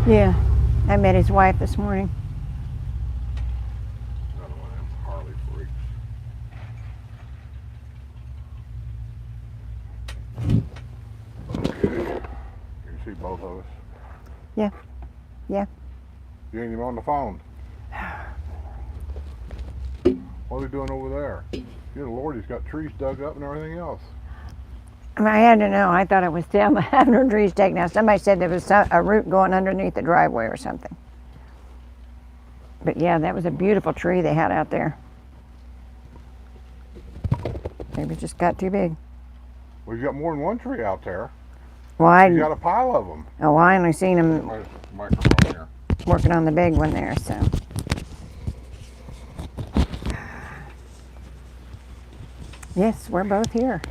Yeah, I met his wife this morning. Another one of them Harley freaks. Okay. You see both of us? Yeah, yeah. You ain't even on the phone. What are they doing over there? Good Lord, he's got trees dug up and everything else. I had to know. I thought it was them having their trees taken out. Somebody said there was a root going underneath the driveway or something. But yeah, that was a beautiful tree they had out there. Maybe it just got too big. Well, he's got more than one tree out there. Well, He's got a pile of them. I only seen him My microphone here. working on the big one there, so. Yes, we're both here.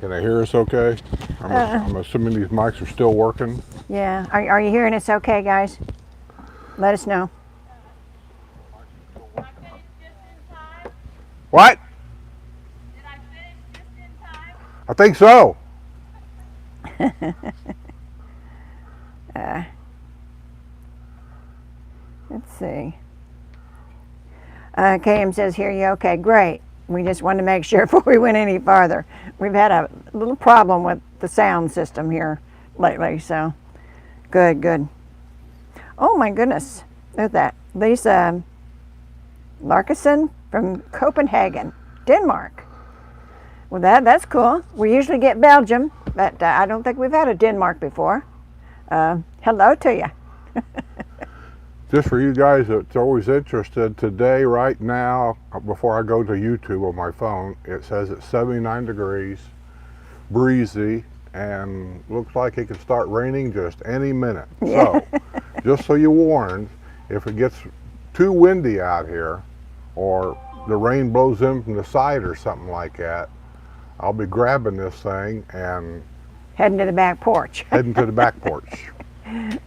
Can they hear us okay? I'm assuming these mics are still working. Yeah, are you hearing us okay, guys? Let us know. What? Did I finish just in time? I think so. Let's see. KM says, hear you okay, great. We just wanted to make sure before we went any farther. We've had a little problem with the sound system here lately, so good, good. Oh my goodness, look at that. Lisa Larkison from Copenhagen, Denmark. Well, that's cool. We usually get Belgium, but I don't think we've had a Denmark before. Hello to you. Just for you guys that's always interested, today, right now, before I go to YouTube on my phone, it says it's 79 degrees, breezy, and looks like it could start raining just any minute. Yeah. So, just so you're warned, if it gets too windy out here, or the rain blows in from the side or something like that, I'll be grabbing this thing and Heading to the back porch. heading to the back porch.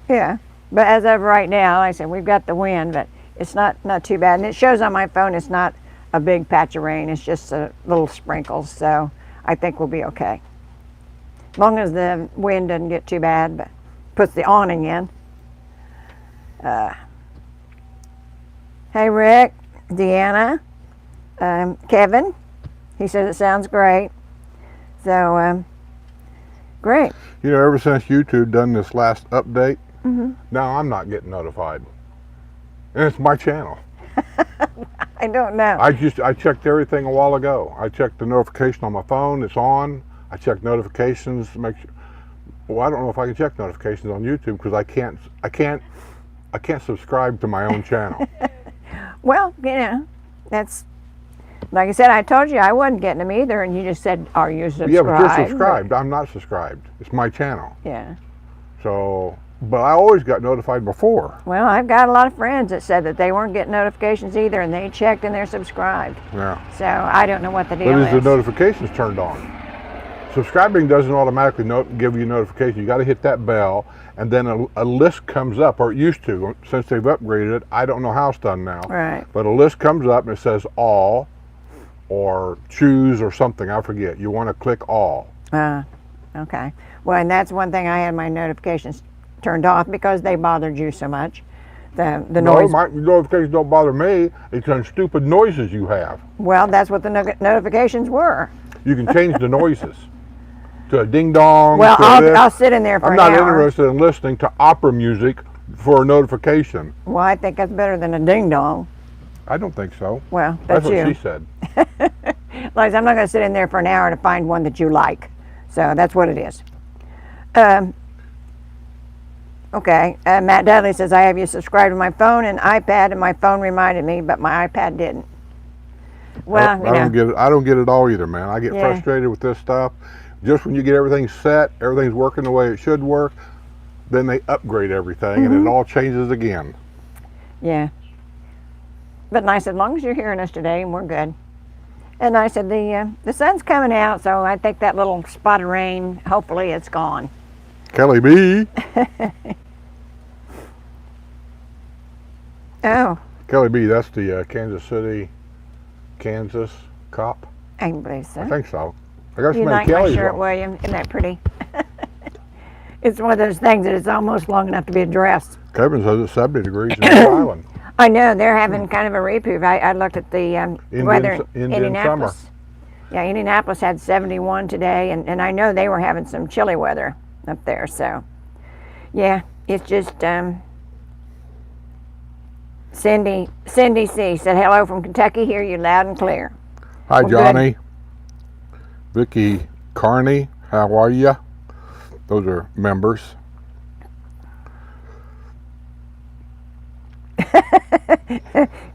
Yeah, but as of right now, like I said, we've got the wind, but it's not too bad. And it shows on my phone it's not a big patch of rain. It's just a little sprinkles, so I think we'll be okay. As long as the wind doesn't get too bad, but puts the awning in. Hey, Rick, Deanna, Kevin. He says it sounds great. So, great. You know, ever since YouTube done this last update, now I'm not getting notified. And it's my channel. I don't know. I checked everything a while ago. I checked the notification on my phone, it's on. I checked notifications to make sure. Well, I don't know if I can check notifications on YouTube because I can't subscribe to my own channel. Well, you know, that's, like I said, I told you I wasn't getting them either, and you just said, are you subscribed? Yeah, but you're subscribed. I'm not subscribed. It's my channel. Yeah. So, but I always got notified before. Well, I've got a lot of friends that said that they weren't getting notifications either, and they checked and they're subscribed. Yeah. So I don't know what the deal But is the is. notifications turned on? Subscribing doesn't automatically give you notification. You got to hit that bell, and then a list comes up, or it used to. Since they've upgraded it, I don't know how it's done now. Right. But a list comes up and it says all, or choose, or something. I forget. You want to click all. Okay. Well, and that's one thing I had my notifications turned off because they bothered you so much. The No, noise. my notifications don't bother me. It's on stupid noises you have. Well, that's what the notifications were. You can change the noises to a ding dong. Well, to I'll sit in there for I'm an not hour. interested in listening to opera music for a notification. Well, I think that's better than a ding dong. I don't think so. Well, That's that's what you. she said. Like, I'm not going to sit in there for an hour to find one that you like. So that's what it is. Okay, Matt Dudley says, I have you subscribed to my phone and iPad, and my phone reminded me, but my iPad didn't. Well, I don't get it. I don't get it all either, man. I get Yeah. frustrated with this stuff. Just when you get everything set, everything's working the way it should work, then they upgrade everything and it all changes again. Yeah. But nice, as long as you're hearing us today, and we're good. And I said, the sun's coming out, so I think that little spot of rain, hopefully it's gone. Kelly B. Oh, Kelly B, that's the Kansas City, Kansas cop. I believe so. I think so. I got so You many like my Kellys shirt, on. William? Isn't that pretty? It's one of those things that it's almost long enough to be a dress. Kevin says it's 70 degrees in Rhode Island. I know they're having kind of a reprieve. I looked at the weather in Indian Indianapolis. Yeah, Indianapolis had 71 today, and I know they were having some chilly weather up there. So, yeah, it's just Cindy C said hello from Kentucky. Hear you loud and clear. Hi, Well, Johnny. Vicky Carney, how are ya? Those are members.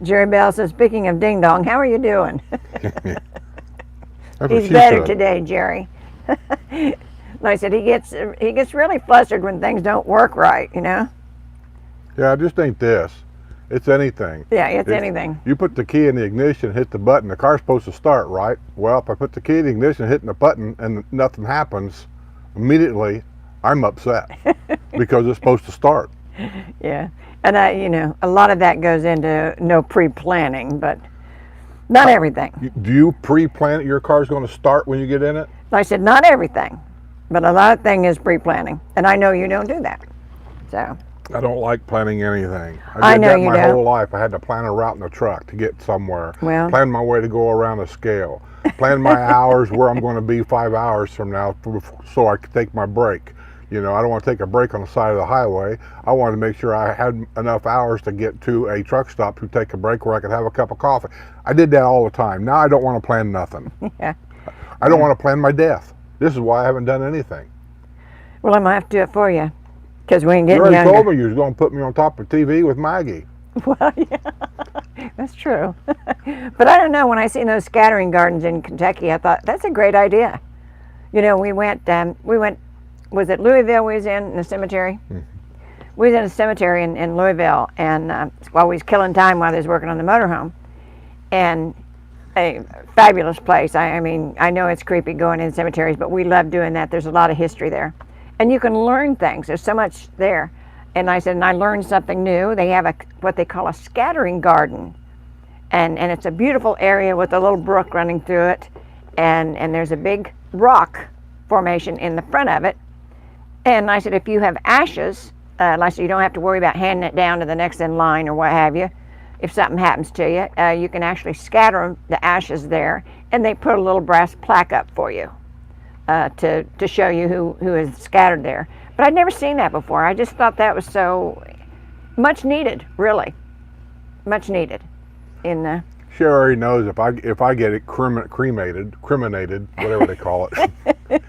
Jerry Bell says, speaking of ding dong, how are you doing? That's what He's she better said. today, Jerry. Like I said, he gets really flustered when things don't work right, you know? Yeah, it just ain't this. It's anything. Yeah, it's anything. You put the key in the ignition, hit the button, the car's supposed to start, right? Well, if I put the key in the ignition, hitting the button, and nothing happens, immediately I'm upset because it's supposed to start. Yeah. And a lot of that goes into no pre-planning, but not everything. Do you pre-plan it your car's going to start when you get in it? Like I said, not everything, but a lot of things is pre-planning, and I know you don't do that. So. I don't like planning anything. I did know that you my don't. whole life. I had to plan a route in the truck to get somewhere. Well. Plan my way to go around a scale. Plan my hours where I'm going to be 5 hours from now so I could take my break. You know, I don't want to take a break on the side of the highway. I wanted to make sure I had enough hours to get to a truck stop to take a break where I could have a cup of coffee. I did that all the time. Now I don't want to plan nothing. Yeah. I don't want to plan my death. This is why I haven't done anything. Well, I'm going to have to do it for you, because we ain't You getting already younger. told me you was going to put me on top of TV with Maggie. Well, yeah, that's true. But I don't know, when I seen those scattering gardens in Kentucky, I thought, that's a great idea. You know, we went, was it Louisville we was in the cemetery? Mm-hmm. We was in a cemetery in Louisville, and while we was killing time while they was working on the motorhome. And a fabulous place. I mean, I know it's creepy going in cemeteries, but we love doing that. There's a lot of history there. And you can learn things. There's so much there. And I said, and I learned something new. They have what they call a scattering garden. And it's a beautiful area with a little brook running through it. And there's a big rock formation in the front of it. And I said, if you have ashes, like I said, you don't have to worry about handing it down to the next in line or what have you. If something happens to you, you can actually scatter the ashes there. And they put a little brass plaque up for you to show you who is scattered there. But I'd never seen that before. I just thought that was so much needed, really. Much needed. She already knows if I get it cremated, whatever they call it,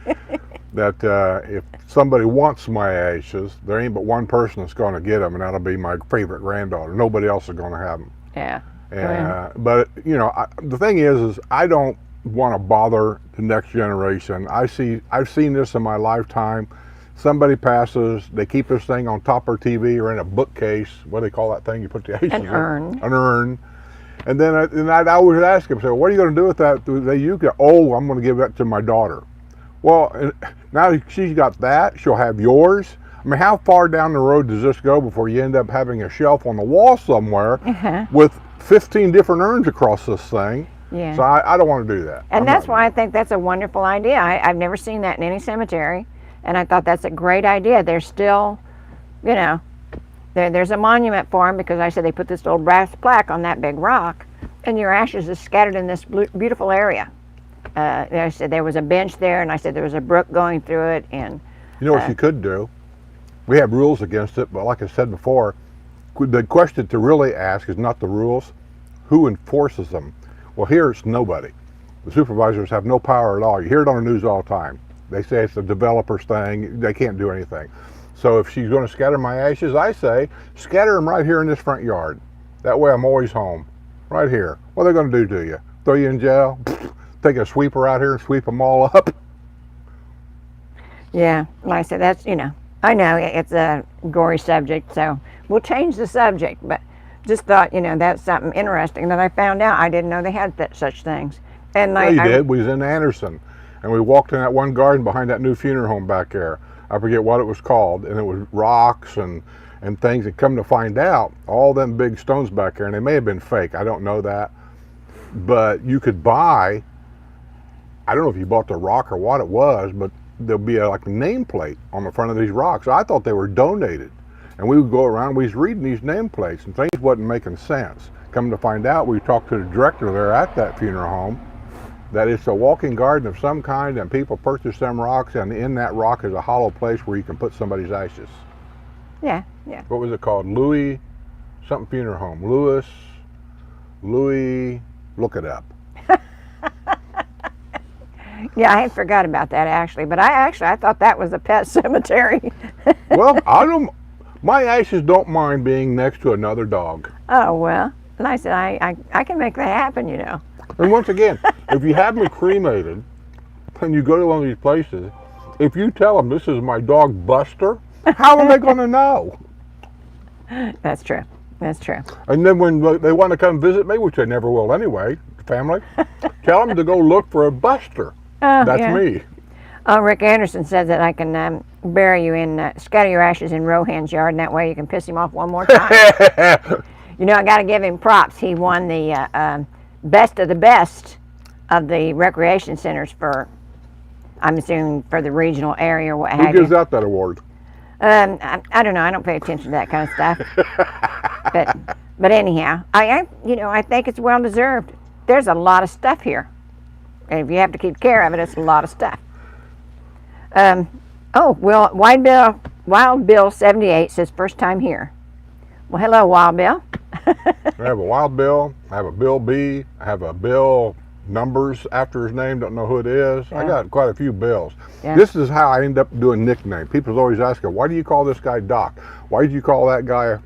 that if somebody wants my ashes, there ain't but one person that's going to get them, and that'll be my favorite granddaughter. Nobody else is going to have them. Yeah. But you know, the thing is I don't want to bother the next generation. I've seen this in my lifetime. Somebody passes, they keep this thing on top of their TV or in a bookcase. What do they call that thing? You put the ashes in. An urn. An urn. And then I'd always ask them, so what are you going to do with that? I'm going to give that to my daughter. Well, now she's got that, she'll have yours. I mean, how far down the road does this go before you end up having a shelf on the wall somewhere with 15 different urns across this thing? Yeah. So I don't want to do that. And that's why I think that's a wonderful idea. I've never seen that in any cemetery, and I thought that's a great idea. There's still, you know, there's a monument for them, because I said they put this little brass plaque on that big rock, and your ashes is scattered in this beautiful area. I said there was a bench there, and I said there was a brook going through it, and you know what you could do? We have rules against it, but like I said before, the question to really ask is not the rules, who enforces them? Well, here it's nobody. The supervisors have no power at all. You hear it on the news all the time. They say it's the developer's thing. They can't do anything. So if she's going to scatter my ashes, I say, scatter them right here in this front yard. That way I'm always home, right here. What are they going to do to you? Throw you in jail? Take a sweeper out here and sweep them all up? yeah, like I said, that's, you know, I know it's a gory subject, so we'll change the subject, but just thought, you know, that's something interesting that I found out. I didn't know they had such things. And Yeah, you did. We was in Anderson, and we walked in that one garden behind that new funeral home back there. I forget what it was called, and it was rocks and things. And come to find out, all them big stones back there, and they may have been fake. I don't know that, but you could buy. I don't know if you bought the rock or what it was, but there'll be like a nameplate on the front of these rocks. I thought they were donated. And we would go around, we was reading these nameplates, and things wasn't making sense. Come to find out, we talked to the director there at that funeral home, that it's a walking garden of some kind, and people purchase them rocks, and in that rock is a hollow place where you can put somebody's ashes. Yeah, yeah. What was it called? Louis something funeral home. Louis, look it up. Yeah, I had forgot about that actually, but I thought that was a pet cemetery. Well, my ashes don't mind being next to another dog. Oh, well, and I said, I can make that happen, you know. And once again, if you have me cremated and you go to one of these places, if you tell them this is my dog Buster, how are they going to know? That's true. That's true. And then when they want to come visit me, which they never will anyway, family, tell them to go look for a Buster. Oh, That's yeah. me. Oh, Rick Anderson says that I can bury you in, scatter your ashes in Rohan's yard, and that way you can piss him off one more time. You know, I got to give him props. He won the best of the best of the recreation centers for, I'm assuming, for the regional area or what have Who gives you. out that award? I don't know. I don't pay attention to that kind of stuff. But anyhow, I think it's well deserved. There's a lot of stuff here. And if you have to keep care of it, it's a lot of stuff. Well, Wild Bill 78 says first time here. Well, hello, Wild Bill. I have a Wild Bill, I have a Bill B, I have a Bill numbers after his name, don't know who it is. Yeah. I got quite a few Bills. Yeah. This is how I end up doing nicknames. People's always asking, why do you call this guy Doc? Why did you call that guy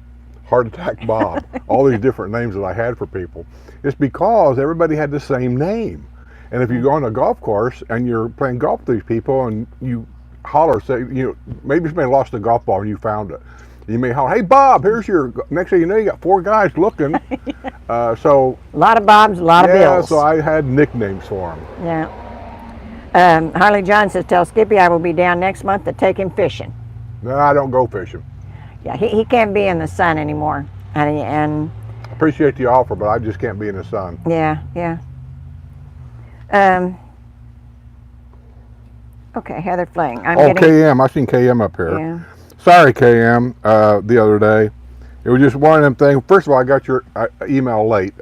Heart Attack Bob? All these different names that I had for people. It's because everybody had the same name. And if you go on a golf course and you're playing golf with these people and you holler, say, maybe somebody lost a golf ball and you found it. You may holler, hey Bob, here's your, next thing you know, you got 4 guys looking. So A lot of Bobs, a lot of yeah, Bills. so I had nicknames for them. Yeah. Harley John says, tell Skippy I will be down next month to take him fishing. No, I don't go fishing. Yeah, he can't be in the sun anymore. And Appreciate the offer, but I just can't be in the sun. yeah. Okay, Heather Fling. KM, I seen KM up here. Yeah. Sorry, KM, the other day. It was just one of them things. First of all, I got your email late.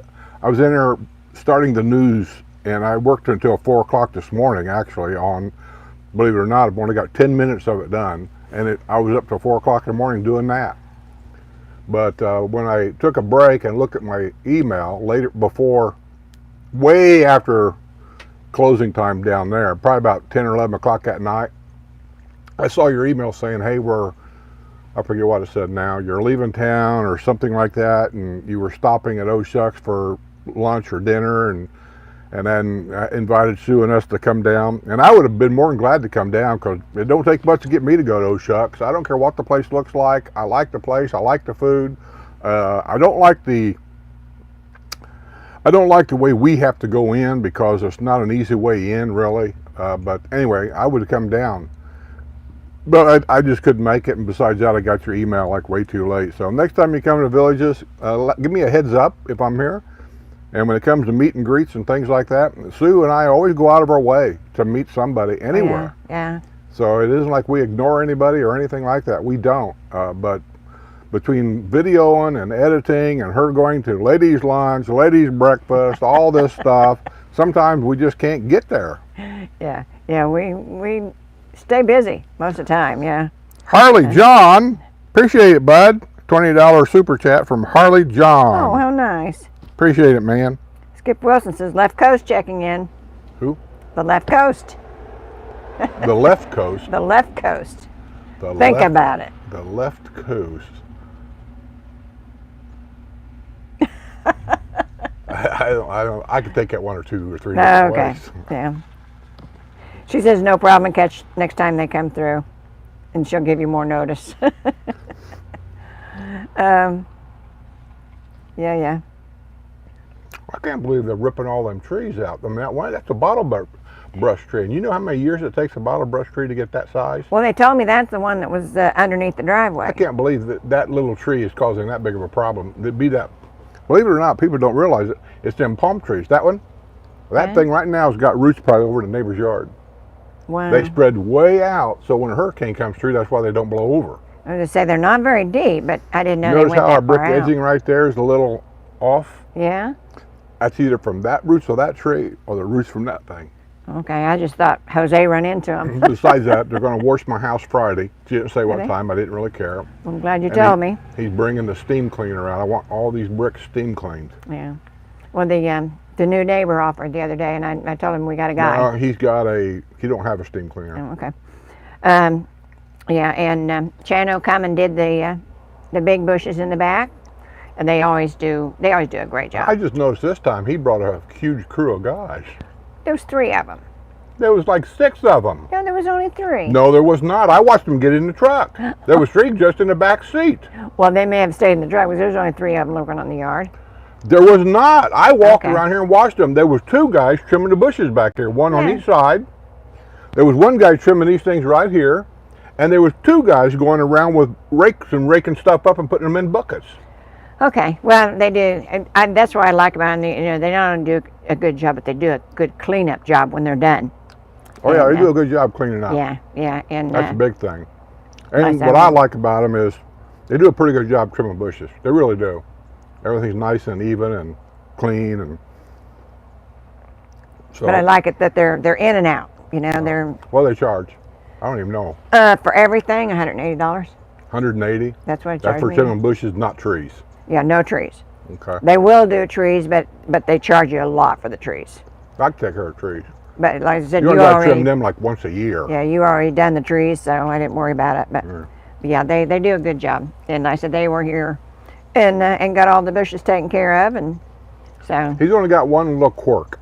I was in there starting the news, and I worked until 4 o'clock this morning, actually, on, believe it or not, I've only got 10 minutes of it done. And I was up till 4 o'clock in the morning doing that. But when I took a break and looked at my email later, way after closing time down there, probably about 10 or 11 o'clock at night, I saw your email saying, hey, I forget what it said now, you're leaving town or something like that, and you were stopping at O'Shucks for lunch or dinner, and then invited Sue and us to come down. And I would have been more than glad to come down, because it don't take much to get me to go to O'Shucks. I don't care what the place looks like. I like the place. I like the food. I don't like the way we have to go in, because it's not an easy way in, really. But anyway, I would have come down. But I just couldn't make it, and besides that, I got your email like way too late. So next time you come to Villages, give me a heads up if I'm here. And when it comes to meet and greets and things like that, Sue and I always go out of our way to meet somebody anywhere. Yeah. So it isn't like we ignore anybody or anything like that. We don't. But between videoing and editing and her going to ladies' lunch, ladies' breakfast, all this stuff, sometimes we just can't get there. Yeah, we stay busy most of the time, yeah. Harley John, appreciate it, bud. $20 super chat from Harley John. Oh, how nice. Appreciate it, man. Skip Wilson says, left coast checking in. Who? The left coast. The left coast. The left coast. The Think left, about it. The left coast. I don't. I could take that 1 or 2 or 3 different Okay, ways. yeah. She says no problem, catch next time they come through, and she'll give you more notice. Yeah. I can't believe they're ripping all them trees out. I mean, that's a bottle brush tree. And you know how many years it takes a bottle brush tree to get that size? Well, they told me that's the one that was underneath the driveway. I can't believe that little tree is causing that big of a problem. It'd be that. Believe it or not, people don't realize it. It's them palm trees. That one, that thing right now has got roots probably over the neighbor's yard. Wow. They spread way out, so when a hurricane comes through, that's why they don't blow over. I was gonna say they're not very deep, but I didn't know they Notice went how that our brick far out. edging right there is a little off? Yeah. That's either from that roots of that tree or the roots from that thing. Okay. I just thought Jose run into them. Besides that, they're going to wash my house Friday. She didn't say what they? time. I didn't really care. I'm glad you And told me. He's bringing the steam cleaner out. I want all these bricks steam cleaned. Yeah. Well, the new neighbor offered the other day, and I told him we got a guy. He don't have a steam cleaner. Oh, okay. Yeah, and Chano come and did the big bushes in the back, and they always do a great job. I just noticed this time he brought a huge crew of guys. There was 3 of them. There was like 6 of them. No, there was only 3. No, there was not. I watched them get in the truck. There was 3 just in the back seat. Well, they may have stayed in the truck, because there was only 3 of them looking on the yard. There was not. I walked Okay. around here and watched them. There was 2 guys trimming the bushes back there, one on Yeah. each side. There was 1 guy trimming these things right here, and there was 2 guys going around with rakes and raking stuff up and putting them in buckets. Okay, well, they do. And that's what I like about them. They not only do a good job, but they do a good cleanup job when they're done. Oh yeah, And, they do a good job cleaning up. Yeah, and That's a big thing. Nice And what of I them. like about them is they do a pretty good job trimming bushes. They really do. Everything's nice and even and clean, and so. but I like it that they're in and out. They're What do they charge? I don't even know. for everything $180. 180. That's what it That's charged for me. trimming bushes, not trees. Yeah, no trees. Okay. They will do trees, but they charge you a lot for the trees. I can take care of trees. But like I said, You you only got to already trim them like once a year. yeah, you already done the trees, so I didn't worry about it. But yeah, they do a good job. And I said they were here and got all the bushes taken care of, and so He's only got one little quirk.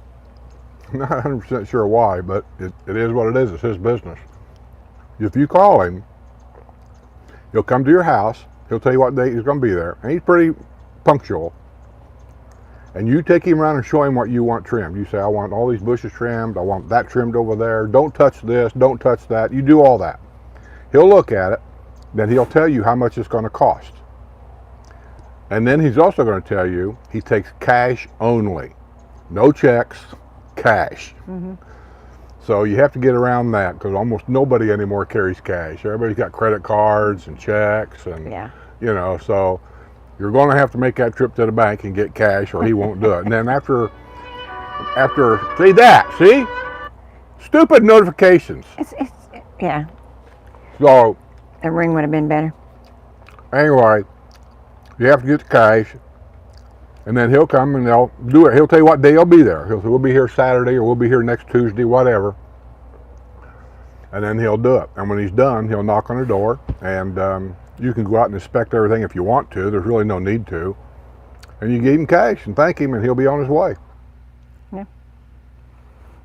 I'm not 100% sure why, but it is what it is. It's his business. If you call him, he'll come to your house. He'll tell you what date he's going to be there, and he's pretty punctual. And you take him around and show him what you want trimmed. You say, I want all these bushes trimmed. I want that trimmed over there. Don't touch this. Don't touch that. You do all that. He'll look at it. Then he'll tell you how much it's going to cost. And then he's also going to tell you he takes cash only. No checks, cash. So you have to get around that because almost nobody anymore carries cash. Everybody's got credit cards and checks, and yeah. so you're going to have to make that trip to the bank and get cash, or he won't do it. And then after see stupid notifications. Yeah. So A ring would have been better. anyway, you have to get the cash, and then he'll come and they'll do it. He'll tell you what day he'll be there. He'll say, we'll be here Saturday, or we'll be here next Tuesday, whatever. And then he'll do it. And when he's done, he'll knock on the door, and you can go out and inspect everything if you want to. There's really no need to. And you give him cash and thank him, and he'll be on his way. Yeah.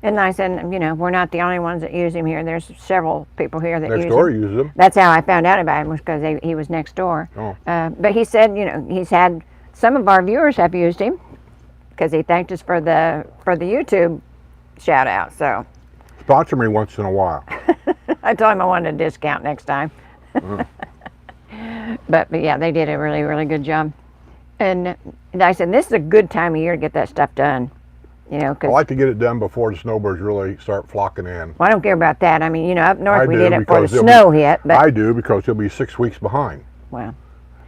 And I said, we're not the only ones that use him here. There's several people here that Next use door him. uses them. That's how I found out about him, was because he was next door. Oh. But he said, he's had some of our viewers have used him because he thanked us for the YouTube shout out. So Sponsor me once in a while. I told him I wanted a discount next time. But yeah, they did a really, really good job. And I said, this is a good time of year to get that stuff done. I Because like to get it done before the snowbirds really start flocking in. I don't care about that. I mean, up north I we do, did it before the because snow hit. But I do, because he'll be 6 weeks behind. well,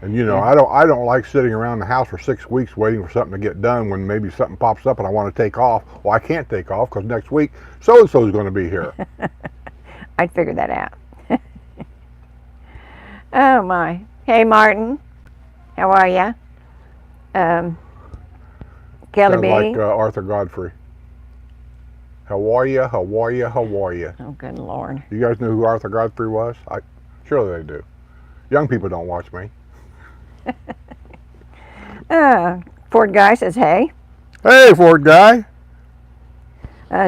And I don't like sitting around the house for 6 weeks waiting for something to get done when maybe something pops up and I want to take off. Well, I can't take off because next week so-and-so is going to be here. I'd figure that out. Oh my! Hey Martin, how are ya? Kelly Sounds B. like Arthur Godfrey. How are you? How are you? How are you? Oh, good Lord. You guys know who Arthur Godfrey was? Surely they do. Young people don't watch me. Ford Guy says, hey. Hey, Ford guy.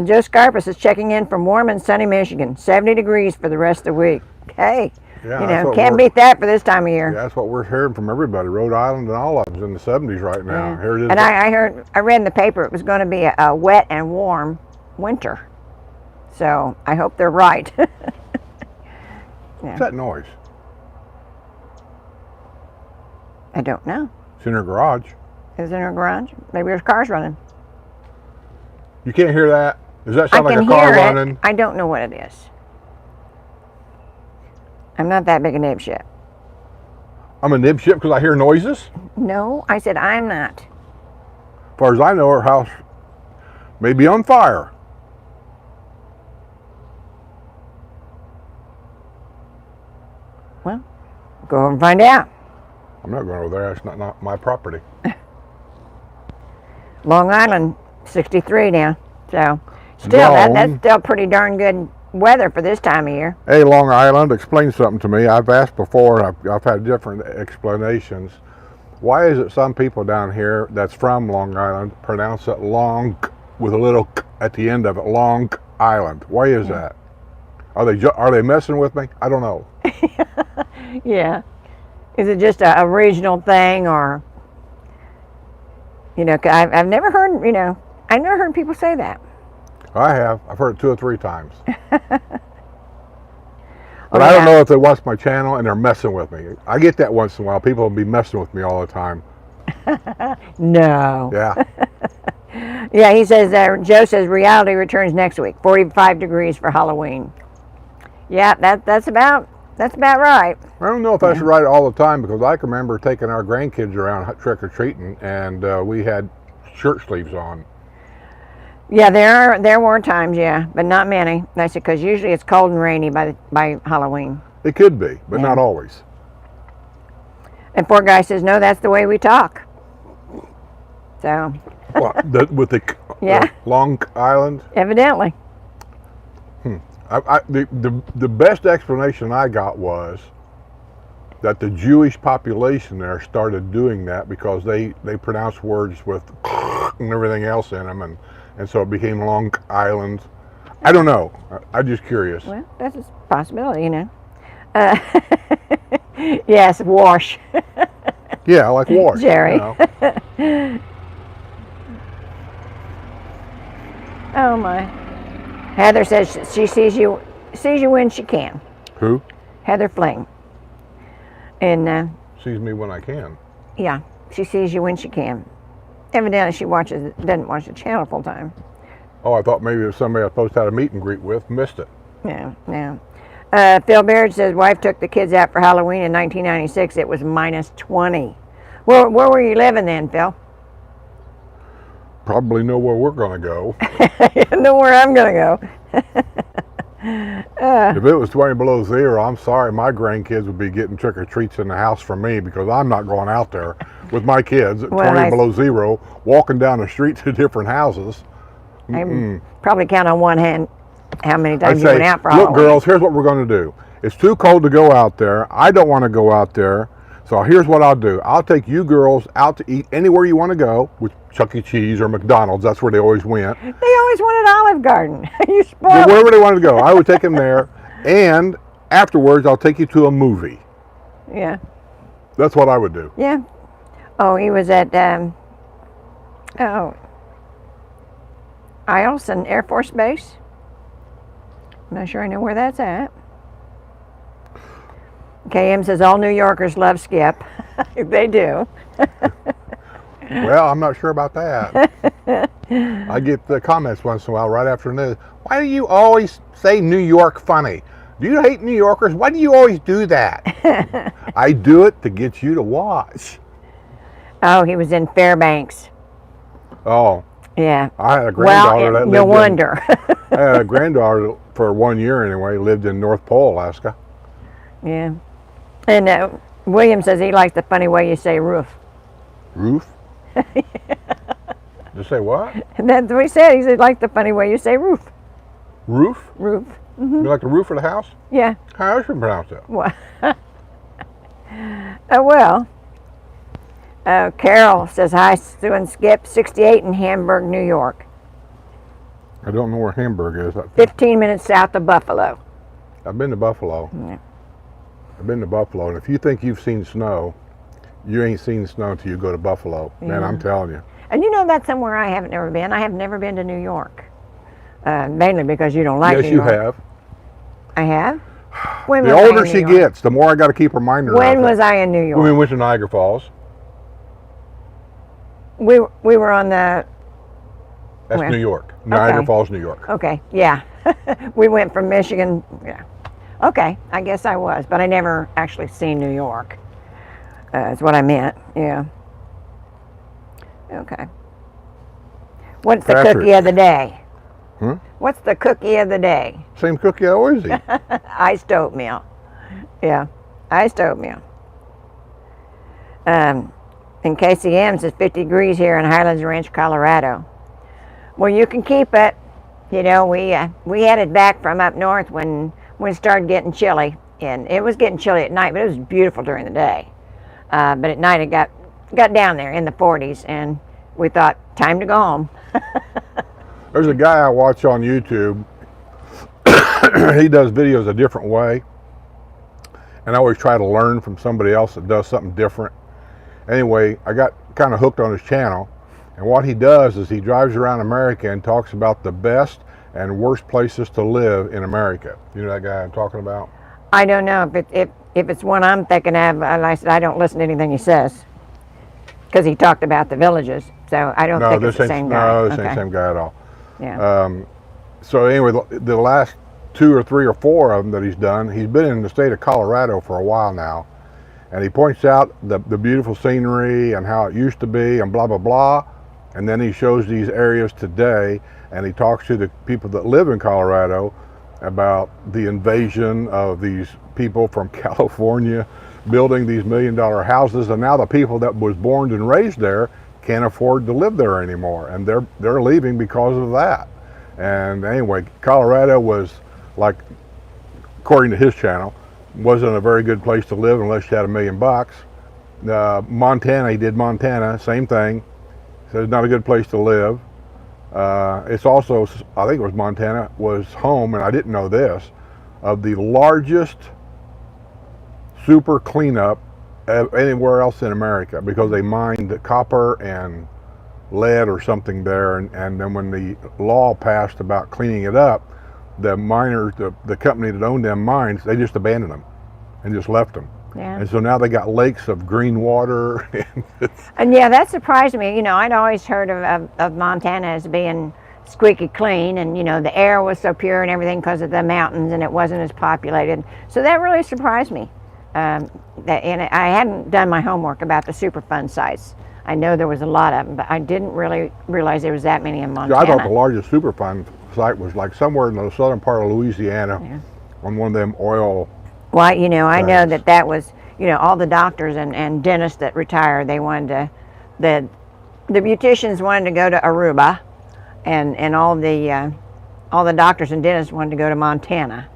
Joe Scarpus is checking in from warm and sunny Michigan. 70 degrees for the rest of the week. Hey, Yeah, that's what can't we're- beat that for this time of year. Yeah, that's what we're hearing from everybody. Rhode Island and all of them's in the 70s right now. Yeah. Here it is. And I read in the paper it was going to be a wet and warm winter. So I hope they're right. What's that noise? I don't know. It's in her garage. Is it in her garage? Maybe there's cars running. You can't hear that? Does that I sound like can a car hear running? it. I don't know what it is. I'm not that big a dipshit. I'm a dipshit because I hear noises? No, I said I'm not. As far as I know, her house may be on fire. Well, go over and find out. I'm not going over there. It's not my property. Long Island, 63 now. So, still, that's still pretty darn good weather for this time of year. Hey, Long Island, explain something to me. I've asked before, and I've had different explanations. Why is it some people down here that's from Long Island pronounce it long with a little k at the end of it, Long Island? Why is that? Are they messing with me? I don't know. Yeah. Is it just a regional thing, or, you know, 'cause I've never heard, you know, I've never heard people say that. I have. I've heard it 2 or 3 times. Oh, But I don't yeah. know if they watch my channel and they're messing with me. I get that once in a while. People will be messing with me all the time. No. Yeah. Yeah, he says, Joe says reality returns next week, 45 degrees for Halloween. Yeah, that's about right. I don't know if that's right all the time, because I can remember taking our grandkids around trick-or-treating, and we had shirt sleeves on. Yeah, there were times, yeah, but not many. That's because usually it's cold and rainy by Halloween. It could be, but Yeah. not always. And poor guy says, no, that's the way we talk. So, Well, with the Yeah. Long Island, evidently. the best explanation I got was that the Jewish population there started doing that because they pronounce words with and everything else in them, and so it became Long Island. I don't know. I'm just curious. Well, that's a possibility, you know. Yes, wash. Yeah, like wash. Jerry. You know. Oh my. Heather says she sees you when she can. Who Heather Fling. And sees me when I can? yeah, she sees you when she can. Evidently she doesn't watch the channel full time. Oh, I thought maybe it was somebody I was supposed to have a meet and greet with. Missed it. No. Phil Baird says wife took the kids out for Halloween in 1996. It was minus 20. Where were you living then, Phil? Probably know where we're going to go. You know where I'm gonna go. If it was 20 below zero, I'm sorry, my grandkids would be getting trick or treats in the house from me, because I'm not going out there with my kids at Well, 20 below zero, walking down the street to different houses. I probably count on one hand how many I'd times you say, went out for look, Halloween. girls, here's what we're going to do. It's too cold to go out there. I don't want to go out there. So here's what I'll do. I'll take you girls out to eat anywhere you want to go, with Chuck E. Cheese or McDonald's. That's where they always went. They always wanted Olive Garden. You But spoiled. wherever they wanted to go, I would take them there. And afterwards, I'll take you to a movie. Yeah. That's what I would do. Yeah. Oh, he was at Eielson Air Force Base. I'm not sure I know where that's at. KM says all New Yorkers love Skip. They do. Well, I'm not sure about that. I get the comments once in a while right after news. Why do you always say New York funny? Do you hate New Yorkers? Why do you always do that? I do it to get you to watch. Oh, he was in Fairbanks. Oh, Yeah. I had a granddaughter that lived no wonder. I had a granddaughter for 1 year anyway, lived in North Pole, Alaska. Yeah. And William says he likes the funny way you say roof. Roof? Just say what? And that's what he said. He said, like the funny way you say roof. Roof? Roof. You like the roof of the house? Yeah. How else you pronounce it? Well. Carol says, hi, Sue and Skip, 68 in Hamburg, New York. I don't know where Hamburg is. 15 minutes south of Buffalo. I've been to Buffalo. Yeah. I've been to Buffalo, and if you think you've seen snow, you ain't seen snow until you go to Buffalo. Man, I'm telling you. And you know that's somewhere I haven't never been. I have never been to New York. Mainly because you don't like Yes, New you York. have. I have? When The was I older in she New York? gets, the more I got to keep reminding her. When of was it. I in New When we York? went to Niagara Falls. We were on the, That's Where? New York. Niagara Okay. Falls, New York. okay, yeah. We went from Michigan, yeah. Okay, I guess I was, but I never actually seen New York. Is what I meant. Yeah. Okay. What's the Patrick. cookie of the day? Hmm? What's the cookie of the day? Same cookie I always eat. Iced oatmeal. Yeah, iced oatmeal. In KCM's, it's 50 degrees here in Highlands Ranch, Colorado. Well, you can keep it. You know, we headed back from up north when it started getting chilly, and it was getting chilly at night, but it was beautiful during the day. But at night it got down there in the 40s, and we thought, time to go home. There's a guy I watch on YouTube. He does videos a different way, and I always try to learn from somebody else that does something different. Anyway, I got kind of hooked on his channel, and what he does is he drives around America and talks about the best and worst places to live in America. You know that guy I'm talking about? I don't know if it's one I'm thinking of. And I said I don't listen to anything he says because he talked about the villages, so I don't think it's the same guy. No, this ain't Okay. the same guy at all. Yeah. So anyway, the last 2 or 3 or 4 of them that he's done, he's been in the state of Colorado for a while now, and he points out the beautiful scenery and how it used to be and blah, blah, blah, and then he shows these areas today, and he talks to the people that live in Colorado about the invasion of these people from California building these $1 million houses, and now the people that was born and raised there can't afford to live there anymore, and they're leaving because of that. And anyway, Colorado was, like, according to his channel, wasn't a very good place to live unless you had $1 million. Montana, he did Montana, same thing. Said it's not a good place to live. It's also, I think it was Montana, was home, and I didn't know this, of the largest super cleanup anywhere else in America, because they mined the copper and lead or something there, and then when the law passed about cleaning it up, the miners, the company that owned them mines, they just abandoned them and just left them. Yeah. And so now they got lakes of green water. And yeah, that surprised me. You know, I'd always heard of Montana as being squeaky clean, and you know, the air was so pure and everything because of the mountains, and it wasn't as populated. So that really surprised me. And I hadn't done my homework about the Superfund sites. I know there was a lot of them, but I didn't really realize there was that many in Montana. I thought the largest Superfund site was like somewhere in the southern part of Louisiana, Yeah. on one of them oil. Well, you know, I know Thanks. that was, you know, all the doctors and dentists that retired, they wanted to, the beauticians wanted to go to Aruba, and all the doctors and dentists wanted to go to Montana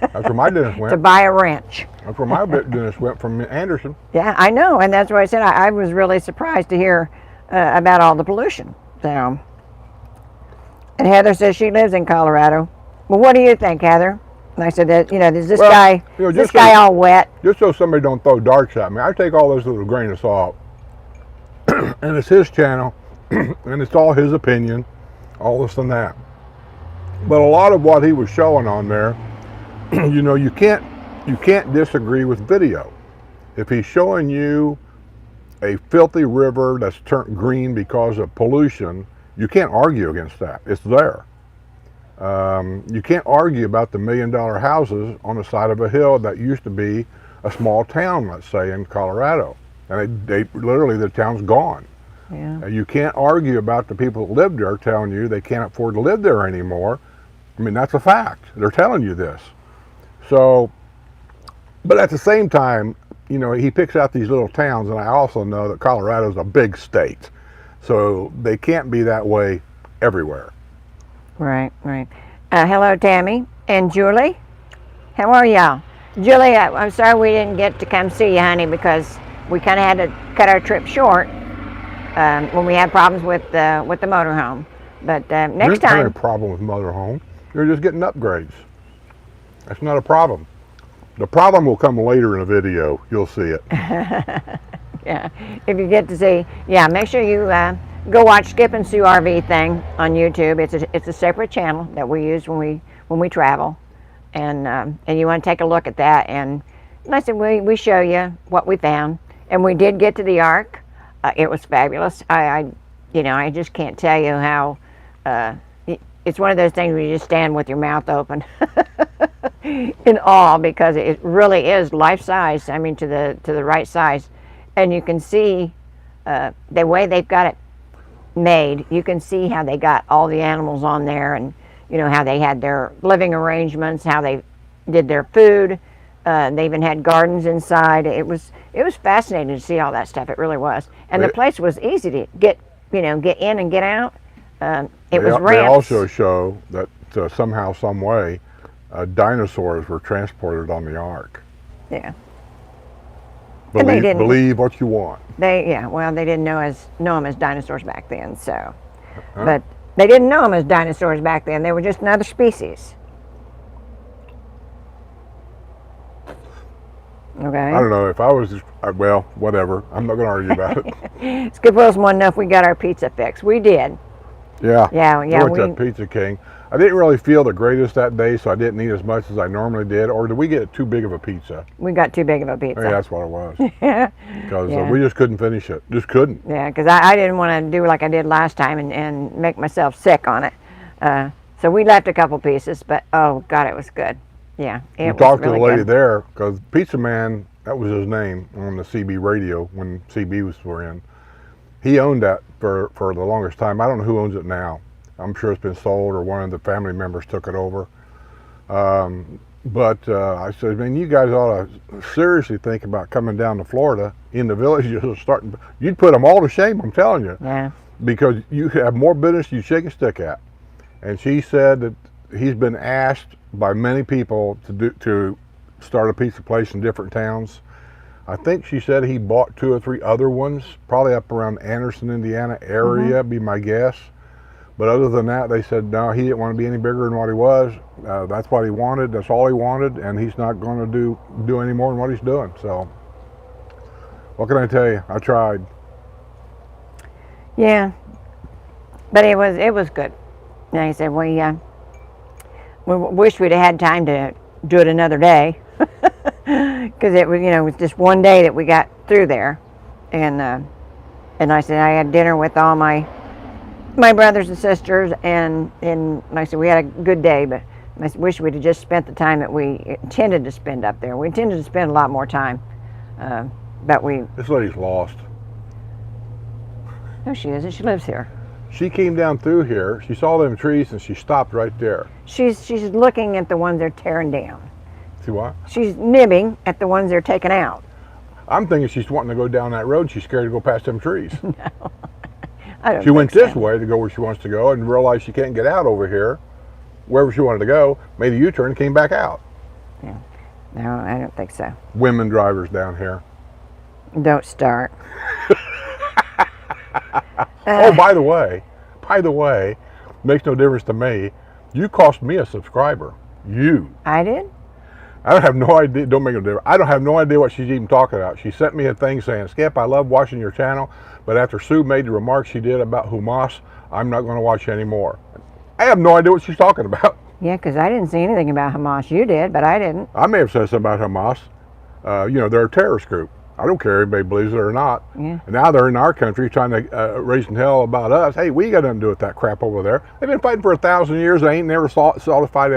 That's where my dentist to went. buy a ranch. That's where my dentist went from Anderson. Yeah, I know, and that's why I said I was really surprised to hear about all the pollution. So, and Heather says she lives in Colorado. Well, what do you think, Heather? And I said that, you know, is this Well, guy, you know, this just guy so- all wet? Just so somebody don't throw darts at me, I take all this with a grain of salt. And it's his channel, and it's all his opinion, all this and that. But a lot of what he was showing on there, you know, you can't disagree with video. If he's showing you a filthy river that's turned green because of pollution, you can't argue against that. It's there. You can't argue about the $1 million houses on the side of a hill that used to be a small town, let's say, in Colorado. And they literally, the town's gone. Yeah. And you can't argue about the people that live there telling you they can't afford to live there anymore. I mean, that's a fact. They're telling you this. So, but at the same time, you know, he picks out these little towns, and I also know that Colorado's a big state. So they can't be that way everywhere. Right, right. Hello, Tammy and Julie. How are y'all? Julie, I'm sorry we didn't get to come see you, honey, because we kind of had to cut our trip short when we had problems with the motorhome. But next You don't have time, a problem with motorhome. You're just getting upgrades. That's not a problem. The problem will come later in a video. You'll see it. yeah, if you get to see, yeah, make sure you go watch Skip and Sue RV thing on YouTube. It's a separate channel that we use when we travel, and you want to take a look at that. And listen, we show you what we found, and we did get to the Ark. It was fabulous. I just can't tell you how. It's one of those things where you just stand with your mouth open. in awe because it really is life size. I mean, to the right size, and you can see the way they've got it made. You can see how they got all the animals on there, and you know how they had their living arrangements, how they did their food. They even had gardens inside. It was fascinating to see all that stuff. It really was, and the place was easy to get get in and get out. It was ramps. They also show that somehow, some way, dinosaurs were transported on the ark. Yeah. And they didn't Believe what you want. they didn't know them as dinosaurs back then. So, but they didn't know them as dinosaurs back then. They were just another species. Okay. I don't know if I was, well, whatever. I'm not going to argue about it. Skip Wilson wanted to know if we got our pizza fix. We did. Yeah. Yeah. I went to Pizza King. I didn't really feel the greatest that day, so I didn't eat as much as I normally did. Or did we get too big of a pizza? We got too big of a pizza. Yeah, that's what it was. Yeah. Because we just couldn't finish it. Just couldn't. Yeah, because I didn't want to do like I did last time and make myself sick on it. So we left a couple pieces, but oh God, it was good. Yeah, it was Talked to the really lady good. there, because Pizza Man, that was his name on the CB radio when CB were in. He owned that for the longest time. I don't know who owns it now. I'm sure it's been sold or one of the family members took it over. But I said, man, you guys ought to seriously think about coming down to Florida in the villages and starting. You'd put them all to shame, I'm telling you. Yeah. Because you have more business you shake a stick at. And she said that he's been asked by many people to start a pizza place in different towns. I think she said he bought 2 or 3 other ones, probably up around Anderson, Indiana area, be my guess. But other than that, they said, no, he didn't want to be any bigger than what he was. That's what he wanted. That's all he wanted. And he's not going to do any more than what he's doing. So what can I tell you? I tried. Yeah, but it was good. And I said, we wish we'd have had time to do it another day, because it was just one day that we got through there, and I said I had dinner with all my brothers and sisters, and like I said, we had a good day, but I wish we'd have just spent the time that we intended to spend up there. We intended to spend a lot more time, but This lady's lost. No, she isn't. She lives here. She came down through here. She saw them trees and she stopped right there. She's looking at the ones they're tearing down. See what? She's nibbing at the ones they're taking out. I'm thinking she's wanting to go down that road. She's scared to go past them trees. I don't She went think this so. way to go where she wants to go and realized she can't get out over here, wherever she wanted to go, made a U-turn and came back out. Yeah. No, I don't think so. Women drivers down here. Don't start. Oh, by the way, makes no difference to me. You cost me a subscriber. You. I did? I don't have no idea. Don't make no difference. I don't have no idea what she's even talking about. She sent me a thing saying, Skip, I love watching your channel, but after Sue made the remarks she did about Hamas, I'm not going to watch anymore. I have no idea what she's talking about. Yeah, because I didn't see anything about Hamas. You did, but I didn't. I may have said something about Hamas. They're a terrorist group. I don't care if anybody believes it or not. Yeah. And now they're in our country trying to raise hell about us. Hey, we got nothing to do with that crap over there. They've been fighting for 1,000 years. They ain't never satisfied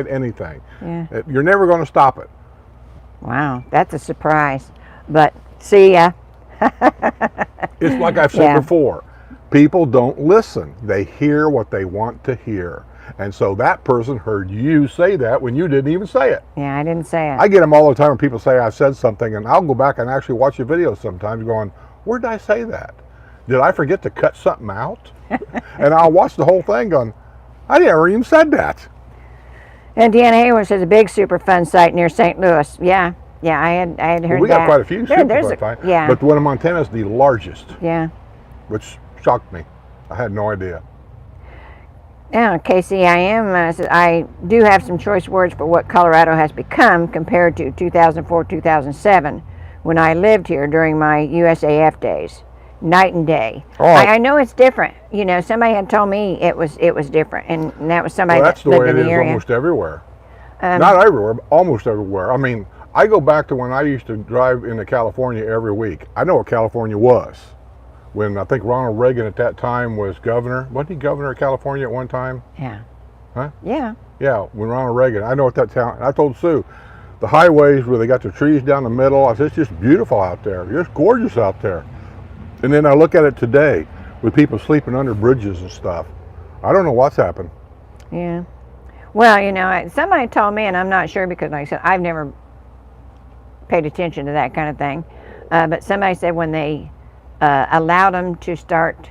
anything. Yeah. You're never going to stop it. Wow, that's a surprise. But see ya. It's like I've said before. People don't listen. They hear what they want to hear. And so that person heard you say that when you didn't even say it. Yeah, I didn't say it. I get them all the time when people say I said something, and I'll go back and actually watch the video sometimes going, where did I say that? Did I forget to cut something out? And I'll watch the whole thing going, I never even said that. And Deanna Hayward says a big super fun site near St. Louis. Yeah, I had heard that. Well, we got quite a few There's super fun. yeah. But the one in Montana is the largest, Yeah. which shocked me. I had no idea. Yeah, KCIM says, I do have some choice words for what Colorado has become compared to 2004-2007 when I lived here during my USAF days. Night and day. Oh, I know it's different. Somebody had told me it was different, and that was somebody Well, that's that the lived way in it the is area. almost everywhere. Not everywhere, but almost everywhere. I mean, I go back to when I used to drive into California every week. I know what California was. When I think Ronald Reagan at that time was governor. Wasn't he governor of California at one time? Yeah. Huh? Yeah. Yeah, when Ronald Reagan. I know what that town. I told Sue, the highways where they got the trees down the middle. I said, it's just beautiful out there. It's gorgeous out there. And then I look at it today with people sleeping under bridges and stuff. I don't know what's happened. Yeah. Well, you know, somebody told me, and I'm not sure because, like I said, I've never paid attention to that kind of thing. But somebody said when they allowed them to start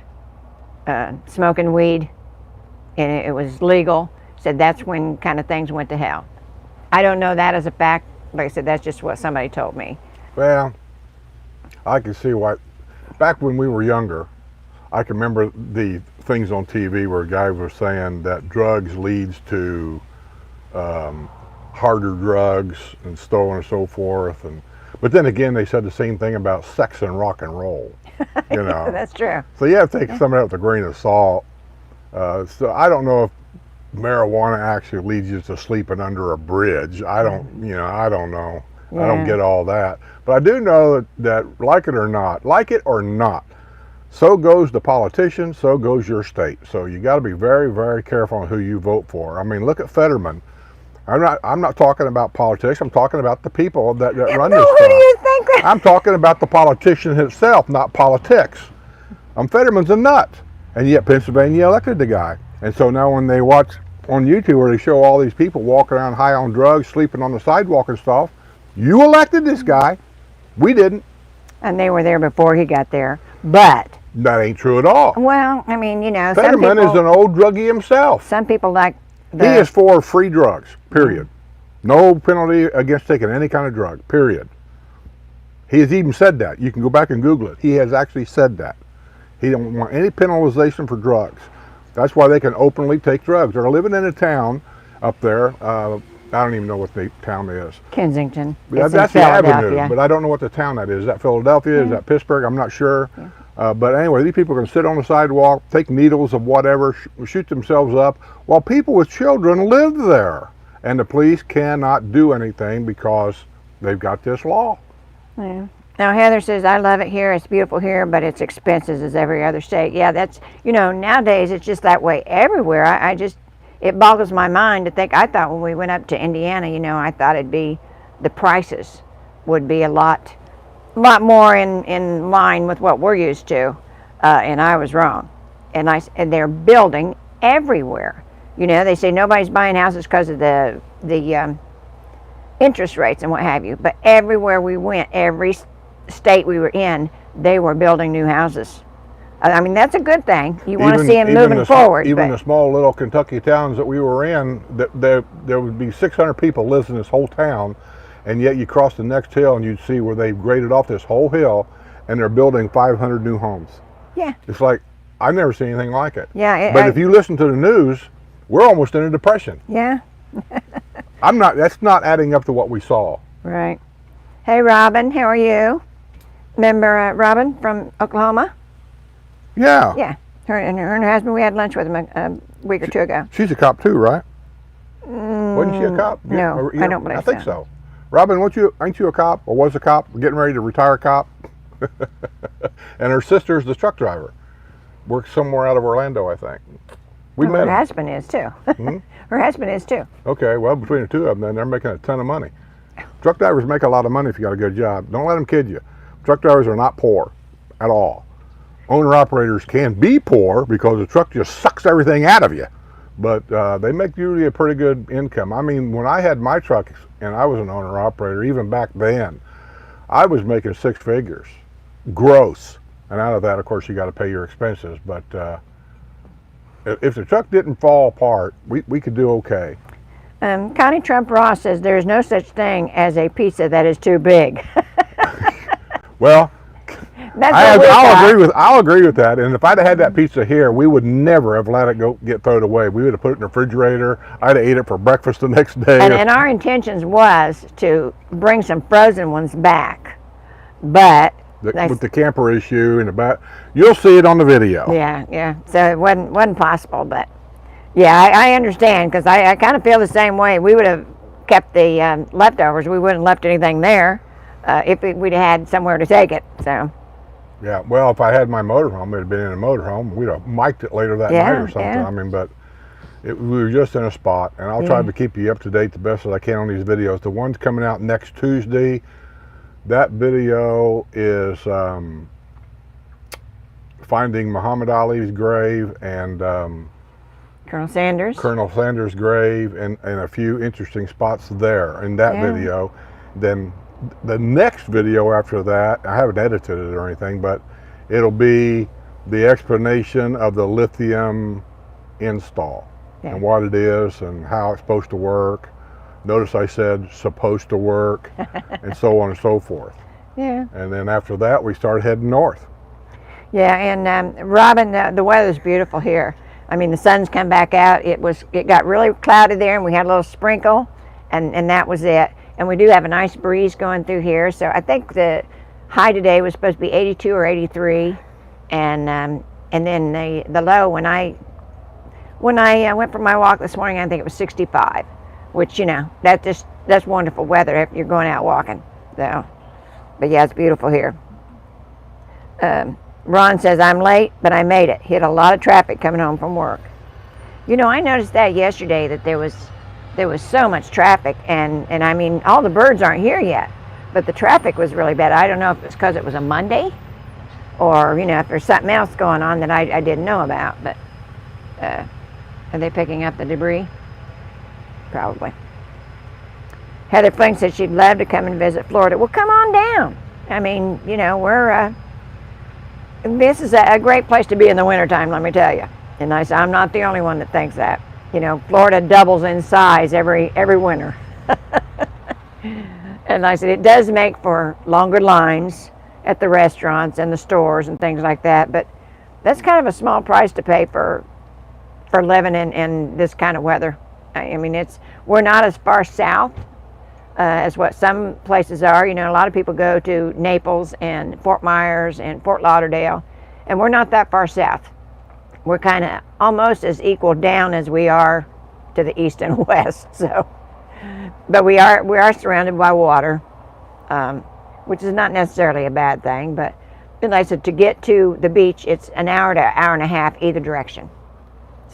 smoking weed and it was legal, said that's when kind of things went to hell. I don't know that as a fact. Like I said, that's just what somebody told me. Well, I can see why. Back when we were younger, I can remember the things on TV where guys were saying that drugs leads to harder drugs and so on and so forth. But then again, they said the same thing about sex and rock and roll. You know, That's true. so you have to take some of that with a grain of salt. So I don't know if marijuana actually leads you to sleeping under a bridge. I don't know. I don't get all that. But I do know that like it or not, so goes the politician, so goes your state. So you got to be very, very careful on who you vote for. I mean, look at Fetterman. I'm not talking about politics. I'm talking about the people that run this Who stuff. do you think that? I'm talking about the politician himself, not politics. Fetterman's a nut, and yet Pennsylvania elected the guy. And so now when they watch on YouTube where they show all these people walking around high on drugs, sleeping on the sidewalk and stuff, you elected this guy. We didn't. And they were there before he got there. But, That ain't true at all. well, I mean, you know, Fetterman is an old druggie himself. some people like He is for free drugs, period. No penalty against taking any kind of drug, period. He has even said that. You can go back and Google it. He has actually said that. He don't want any penalization for drugs. That's why they can openly take drugs. They're living in a town up there. I don't even know what the town is. Kensington. That's It's the in avenue, Philadelphia. but I don't know what the town that is. Is that Philadelphia? Is that Pittsburgh? I'm not sure. But anyway, these people can sit on the sidewalk, take needles of whatever, shoot themselves up, while people with children live there. And the police cannot do anything because they've got this law. Yeah. Now Heather says, I love it here, it's beautiful here, but it's expenses as every other state. Yeah, that's, you know, nowadays it's just that way everywhere. It boggles my mind to think, I thought when we went up to Indiana, you know, I thought it'd be, the prices would be a lot more in line with what we're used to, and I was wrong. And they're building everywhere. You know, they say nobody's buying houses because of the interest rates and what have you, but everywhere we went, every state we were in, they were building new houses. I mean, that's a good thing. You want to see them moving forward. Even the small little Kentucky towns that we were in, there would be 600 people lives in this whole town, and yet you cross the next hill and you'd see where they've graded off this whole hill, and they're building 500 new homes. Yeah. It's like, I've never seen anything like it. Yeah. But if you listen to the news, we're almost in a depression. Yeah. That's not adding up to what we saw. Right. Hey, Robin, how are you? Remember Robin from Oklahoma? Yeah. Yeah. Her and her husband, we had lunch with them a week or two ago. She's a cop too, right? Wasn't she a cop? No, I don't believe I think so. so. Robin, ain't you a cop, or was a cop, getting ready to retire a cop? And her sister's the truck driver. Works somewhere out of Orlando, I think. We met Her him. husband is too. Her husband is too. Okay, well, between the two of them, then they're making a ton of money. Truck drivers make a lot of money if you got a good job. Don't let them kid you. Truck drivers are not poor at all. Owner-operators can be poor because the truck just sucks everything out of you. But they make usually a pretty good income. I mean, when I had my truck and I was an owner-operator, even back then, I was making 6 figures, gross. And out of that, of course, you got to pay your expenses. But if the truck didn't fall apart, we could do okay. Connie Trump Ross says there is no such thing as a pizza that is too big. Well, That's what we thought. I'll agree with that. And if I'd have had that pizza here, we would never have let it get thrown away. We would have put it in the refrigerator. I'd have ate it for breakfast the next day. And our intentions was to bring some frozen ones back, but with the camper issue in the back, you'll see it on the video. yeah. So it wasn't possible, but yeah, I understand, because I kind of feel the same way. We would have kept the leftovers. We wouldn't have left anything there if we'd had somewhere to take it. So. Yeah, well, if I had my motorhome, it'd been in a motorhome. We'd have mic'd it later that night or something. Yeah. I mean, but We were just in a spot, and I'll try Yeah. to keep you up to date the best as I can on these videos. The one's coming out next Tuesday. That video is finding Muhammad Ali's grave and Colonel Sanders. Colonel Sanders' grave, and a few interesting spots there in that Yeah. video. Then the next video after that, I haven't edited it or anything, but it'll be the explanation of the lithium install Yeah. and what it is and how it's supposed to work. Notice I said supposed to work, and so on and so forth. Yeah. And then after that, we started heading north. Yeah, and Robin, the weather's beautiful here. I mean, the sun's come back out. It got really cloudy there, and we had a little sprinkle, and that was it. And we do have a nice breeze going through here. So I think the high today was supposed to be 82 or 83, and then the low when I went for my walk this morning, I think it was 65, which that's wonderful weather if you're going out walking. So, but yeah, it's beautiful here. Ron says, I'm late, but I made it. Hit a lot of traffic coming home from work. I noticed that yesterday, that there was so much traffic, and I mean, all the birds aren't here yet, but the traffic was really bad. I don't know if it's because it was a Monday, or, if there's something else going on that I didn't know about, but are they picking up the debris? Probably. Heather Flink said she'd love to come and visit Florida. Well, come on down. I mean, this is a great place to be in the wintertime, let me tell you. And I said, I'm not the only one that thinks that. Florida doubles in size every winter. And I said, it does make for longer lines at the restaurants and the stores and things like that, but that's kind of a small price to pay for living in this kind of weather. I mean, we're not as far south as what some places are. A lot of people go to Naples and Fort Myers and Fort Lauderdale, and we're not that far south. We're kind of almost as equal down as we are to the east and west. So, but we are surrounded by water, which is not necessarily a bad thing. But like I said, to get to the beach, it's an hour to hour and a half either direction.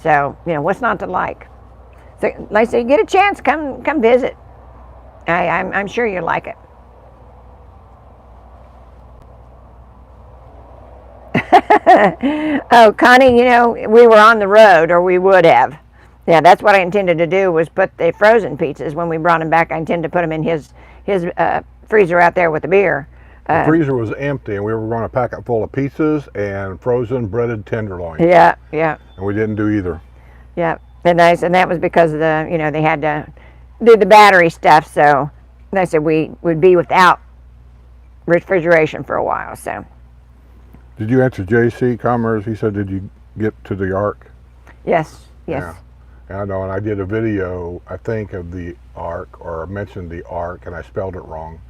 So, what's not to like? So, like I said, you get a chance, come visit. I'm sure you'll like it. Oh, Connie, we were on the road, or we would have. Yeah, that's what I intended to do, was put the frozen pizzas, when we brought them back, I intended to put them in his freezer out there with the beer. The freezer was empty, and we were going to pack it full of pizzas and frozen breaded tenderloins. Yeah. And we didn't do either. Yeah, and that was because of they had to do the battery stuff, so they said we would be without refrigeration for a while. So, Did you answer JC Commerce? He said, did you get to the Ark? yes. Yeah. I know, and I did a video, I think, of the Ark, or mentioned the Ark, and I spelled it wrong.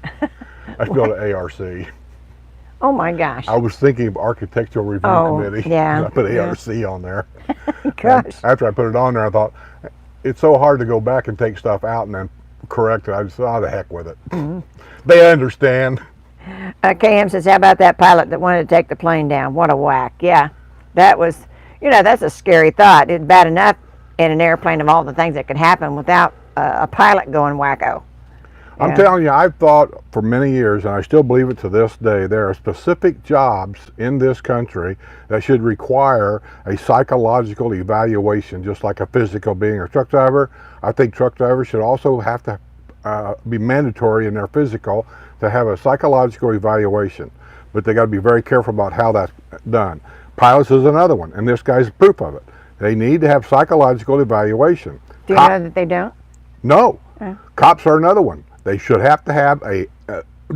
I spelled it ARC. Oh my gosh. I was thinking of Architectural Review Committee. Yeah. And I put ARC on there. Gosh. After I put it on there, I thought, it's so hard to go back and take stuff out and then correct it. I just thought, the heck with it. Mm-hmm. They understand. KM says, how about that pilot that wanted to take the plane down? What a whack. Yeah, that was, that's a scary thought. It's bad enough in an airplane of all the things that could happen without a pilot going wacko. I'm telling you, I've thought for many years, and I still believe it to this day, there are specific jobs in this country that should require a psychological evaluation, just like a physical. Being a truck driver, I think truck drivers should also have to be mandatory in their physical to have a psychological evaluation. But they got to be very careful about how that's done. Pilots is another one, and this guy's proof of it. They need to have psychological evaluation. Do you know that they don't? No. Cops are another one. They should have to have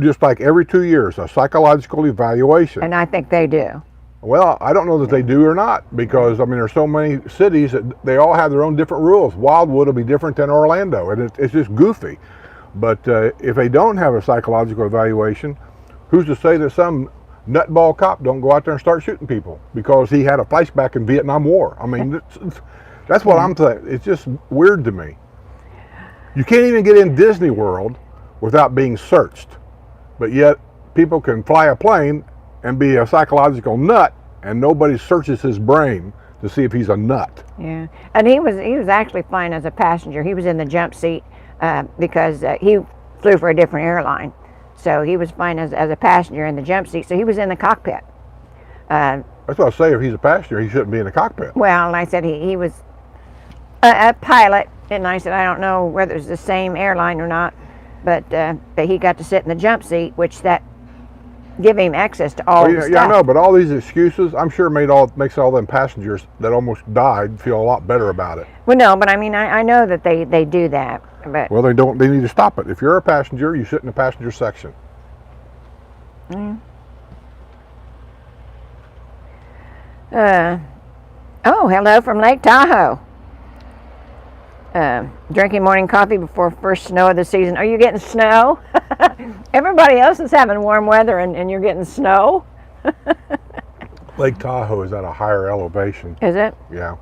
just like every 2 years, a psychological evaluation. And I think they do. Well, I don't know that they do or not, because I mean, there's so many cities that they all have their own different rules. Wildwood will be different than Orlando, and it's just goofy. But if they don't have a psychological evaluation, who's to say that some nutball cop don't go out there and start shooting people because he had a flashback in Vietnam War? I mean, that's what I'm saying. It's just weird to me. You can't even get in Disney World without being searched, but yet people can fly a plane and be a psychological nut, and nobody searches his brain to see if he's a nut. Yeah, and he was actually flying as a passenger. He was in the jump seat because he flew for a different airline, so he was flying as a passenger in the jump seat. So he was in the cockpit. That's what I say. If he's a passenger, he shouldn't be in the cockpit. Well, and I said he was a pilot, and I said I don't know whether it's the same airline or not, but he got to sit in the jump seat, which that give him access to all the stuff. Yeah, I know, but all these excuses, I'm sure makes all them passengers that almost died feel a lot better about it. Well, no, but I mean, I know that they do that, but Well, they don't. They need to stop it. If you're a passenger, you sit in the passenger section. Oh, hello from Lake Tahoe. Drinking morning coffee before first snow of the season. Are you getting snow? Everybody else is having warm weather and you're getting snow? Lake Tahoe is at a higher elevation. Is it? Yeah.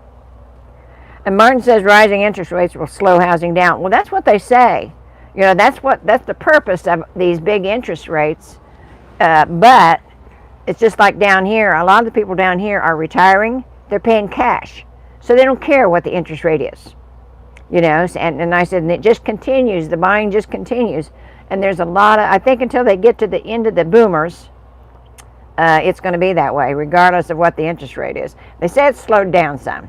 And Martin says rising interest rates will slow housing down. Well, that's what they say. You know, that's the purpose of these big interest rates. But it's just like down here. A lot of the people down here are retiring. They're paying cash. So they don't care what the interest rate is. You know, and I said, and it just continues. The buying just continues. And there's a lot of, I think until they get to the end of the boomers, it's going to be that way, regardless of what the interest rate is. They say it's slowed down some.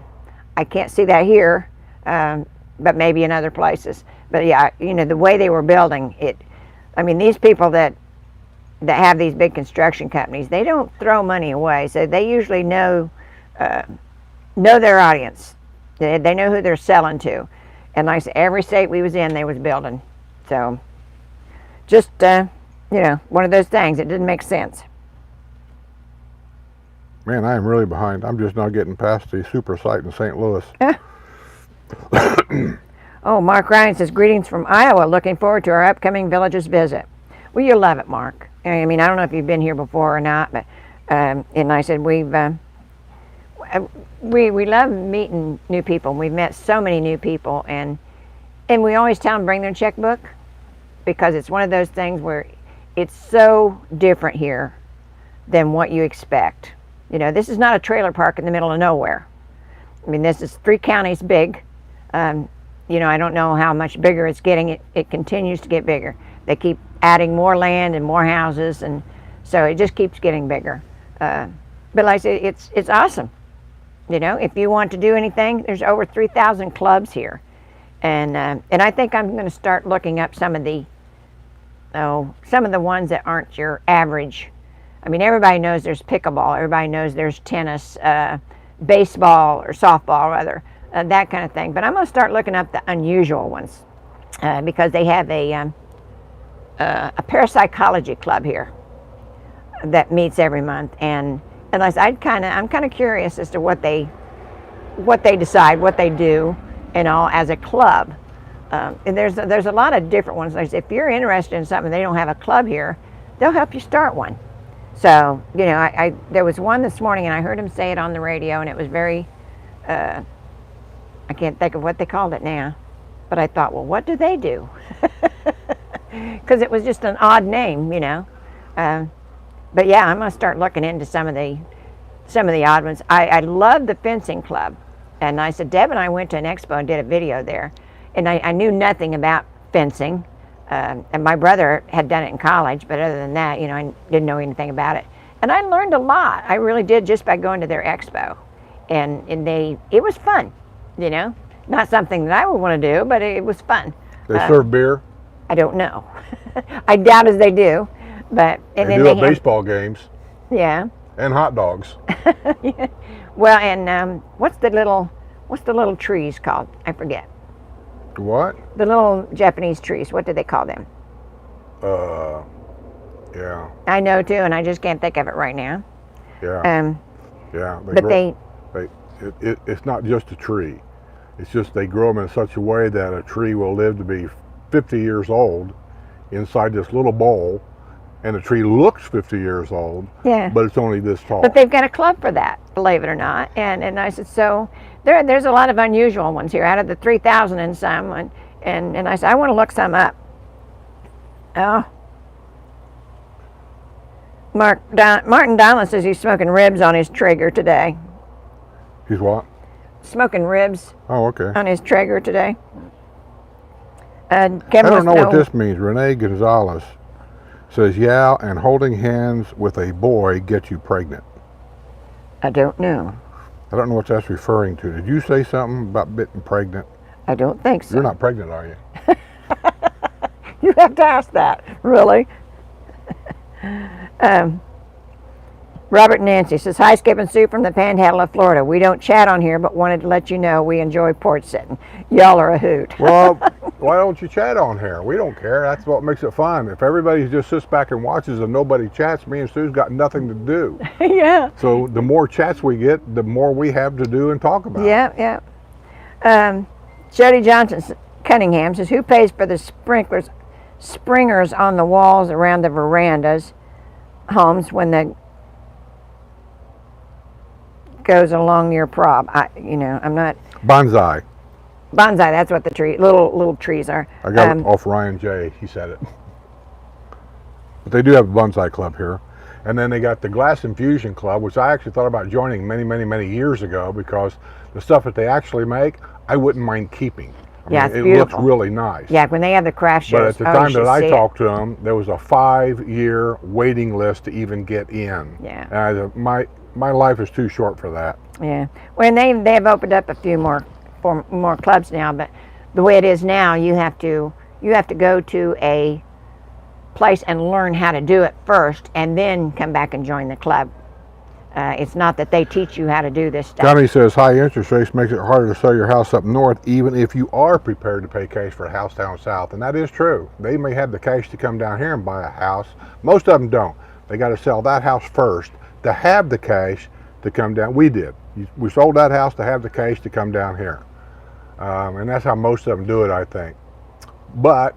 I can't see that here, but maybe in other places. But yeah, you know, the way they were building it, I mean, these people that have these big construction companies, they don't throw money away. So they usually know their audience. They know who they're selling to. And like I said, every state we was in, they was building. So just, you know, one of those things. It didn't make sense. Man, I am really behind. I'm just not getting past the super site in St. Louis. Oh, Mark Ryan says, greetings from Iowa. Looking forward to our upcoming villages visit. Well, you'll love it, Mark. I mean, I don't know if you've been here before or not, but, and I said, we love meeting new people. We've met so many new people, and we always tell them bring their checkbook, because it's one of those things where it's so different here than what you expect. You know, this is not a trailer park in the middle of nowhere. I mean, this is 3 counties big. You know, I don't know how much bigger it's getting. It continues to get bigger. They keep adding more land and more houses, and so it just keeps getting bigger. But like I said, it's awesome. You know, if you want to do anything, there's over 3,000 clubs here, and I think I'm going to start looking up some of the ones that aren't your average. I mean, everybody knows there's pickleball. Everybody knows there's tennis, baseball or softball, rather, that kind of thing. But I'm going to start looking up the unusual ones because they have a parapsychology club here that meets every month, and I'm kind of curious as to what they decide, what they do, and all as a club. And there's a lot of different ones. Like if you're interested in something, they don't have a club here, they'll help you start one. So, you know, there was one this morning, and I heard him say it on the radio, and it was very, I can't think of what they called it now, but I thought, well, what do they do? Because it was just an odd name, you know. But yeah, I'm going to start looking into some of the odd ones. I love the fencing club, and I said, Deb and I went to an expo and did a video there, and I knew nothing about fencing. And my brother had done it in college, but other than that, you know, I didn't know anything about it. And I learned a lot. I really did, just by going to their expo. And it was fun, you know. Not something that I would want to do, but it was fun. They serve beer? I don't know. I doubt as they do. But and They then do they have have, baseball games. Yeah. And hot dogs. Yeah. Well, and what's the little trees called? I forget. What? The little Japanese trees. What do they call them? Yeah. I know too, and I just can't think of it right now. Yeah. Yeah. It's not just a tree. It's just they grow them in such a way that a tree will live to be 50 years old inside this little bowl, and the tree looks 50 years old. Yeah. But it's only this tall. But they've got a club for that, believe it or not. And I said, so there's a lot of unusual ones here out of the 3,000 and some. And I said, I want to look some up. Oh. Martin Donald says he's smoking ribs on his Traeger today. He's what? Smoking ribs Oh, okay. on his Traeger today. Kevin I don't wants know to what this means. Renee Gonzalez says, yeah, and holding hands with a boy gets you pregnant. I don't know. I don't know what that's referring to. Did you say something about getting pregnant? I don't think so. You're not pregnant, are you? You have to ask that, really. Robert and Nancy says, hi, Skip and Sue from the Panhandle of Florida. We don't chat on here, but wanted to let you know we enjoy porch sitting. Y'all are a hoot. Well, why don't you chat on here? We don't care. That's what makes it fun. If everybody just sits back and watches and nobody chats, me and Sue's got nothing to do. Yeah. So the more chats we get, the more we have to do and talk about. Yeah, yeah. Jody Johnson Cunningham says, who pays for the springers on the walls around the verandas homes when the goes along near prob? I'm not. Bonsai. Bonsai, that's what the little trees are. I got it off Ryan J. He said it. But they do have a bonsai club here. And then they got the Glass Infusion Club, which I actually thought about joining many, many, many years ago because the stuff that they actually make, I wouldn't mind keeping. Yeah, it's it beautiful. looks really nice. Yeah, when they have the craft shows. But at the time that I talked to them, there was a 5-year waiting list to even get in. Yeah. And I said, my life is too short for that. Yeah. Well, they have opened up a few more clubs now, but the way it is now, you have to go to a place and learn how to do it first, and then come back and join the club. It's not that they teach you how to do this stuff. Johnny says high interest rates makes it harder to sell your house up north, even if you are prepared to pay cash for a house down south, and that is true. They may have the cash to come down here and buy a house. Most of them don't. They got to sell that house first to have the cash to come down. We did. We sold that house to have the cash to come down here, and that's how most of them do it, I think. But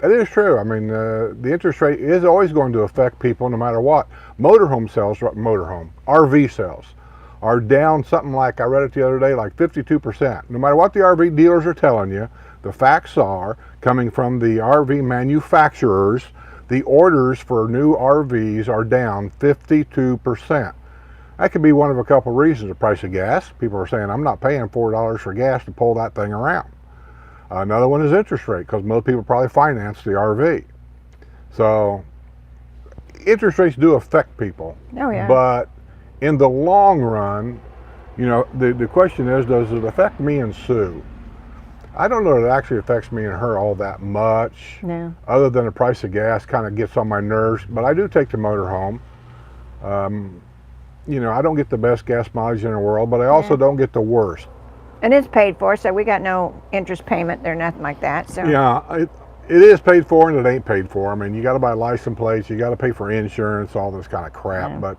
it is true. I mean, the interest rate is always going to affect people no matter what. RV sales are down something like, I read it the other day, like 52%. No matter what the RV dealers are telling you, the facts are, coming from the RV manufacturers, the orders for new RVs are down 52%. That could be one of a couple reasons. The price of gas. People are saying, I'm not paying $4 for gas to pull that thing around. Another one is interest rate, because most people probably finance the RV. So interest rates do affect people. Oh, yeah. But in the long run, the question is, does it affect me and Sue? I don't know that it actually affects me and her all that much. No. Other than the price of gas kind of gets on my nerves. But I do take the motor home. I don't get the best gas mileage in the world, but I also don't get the worst. And it's paid for, so we got no interest payment or nothing like that. So yeah, it is paid for and it ain't paid for. I mean, you got to buy license plates, you got to pay for insurance, all this kind of crap. Yeah. But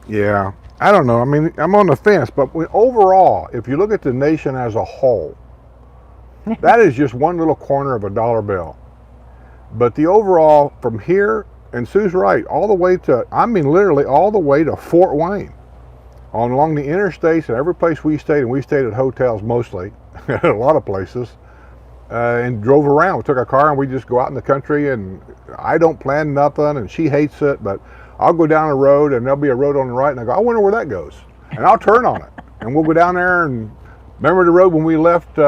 yeah, I don't know. I mean, I'm on the fence. But overall, if you look at the nation as a whole, that is just one little corner of a dollar bill. But the overall, from here, and Sue's right, all the way to, literally all the way to Fort Wayne. Along the interstates and every place we stayed, and we stayed at hotels mostly, at a lot of places, and drove around. We took our car and we just go out in the country, and I don't plan nothing, and she hates it, but I'll go down a road and there'll be a road on the right, and I go, I wonder where that goes. And I'll turn on it. And we'll go down there, and remember the road when we left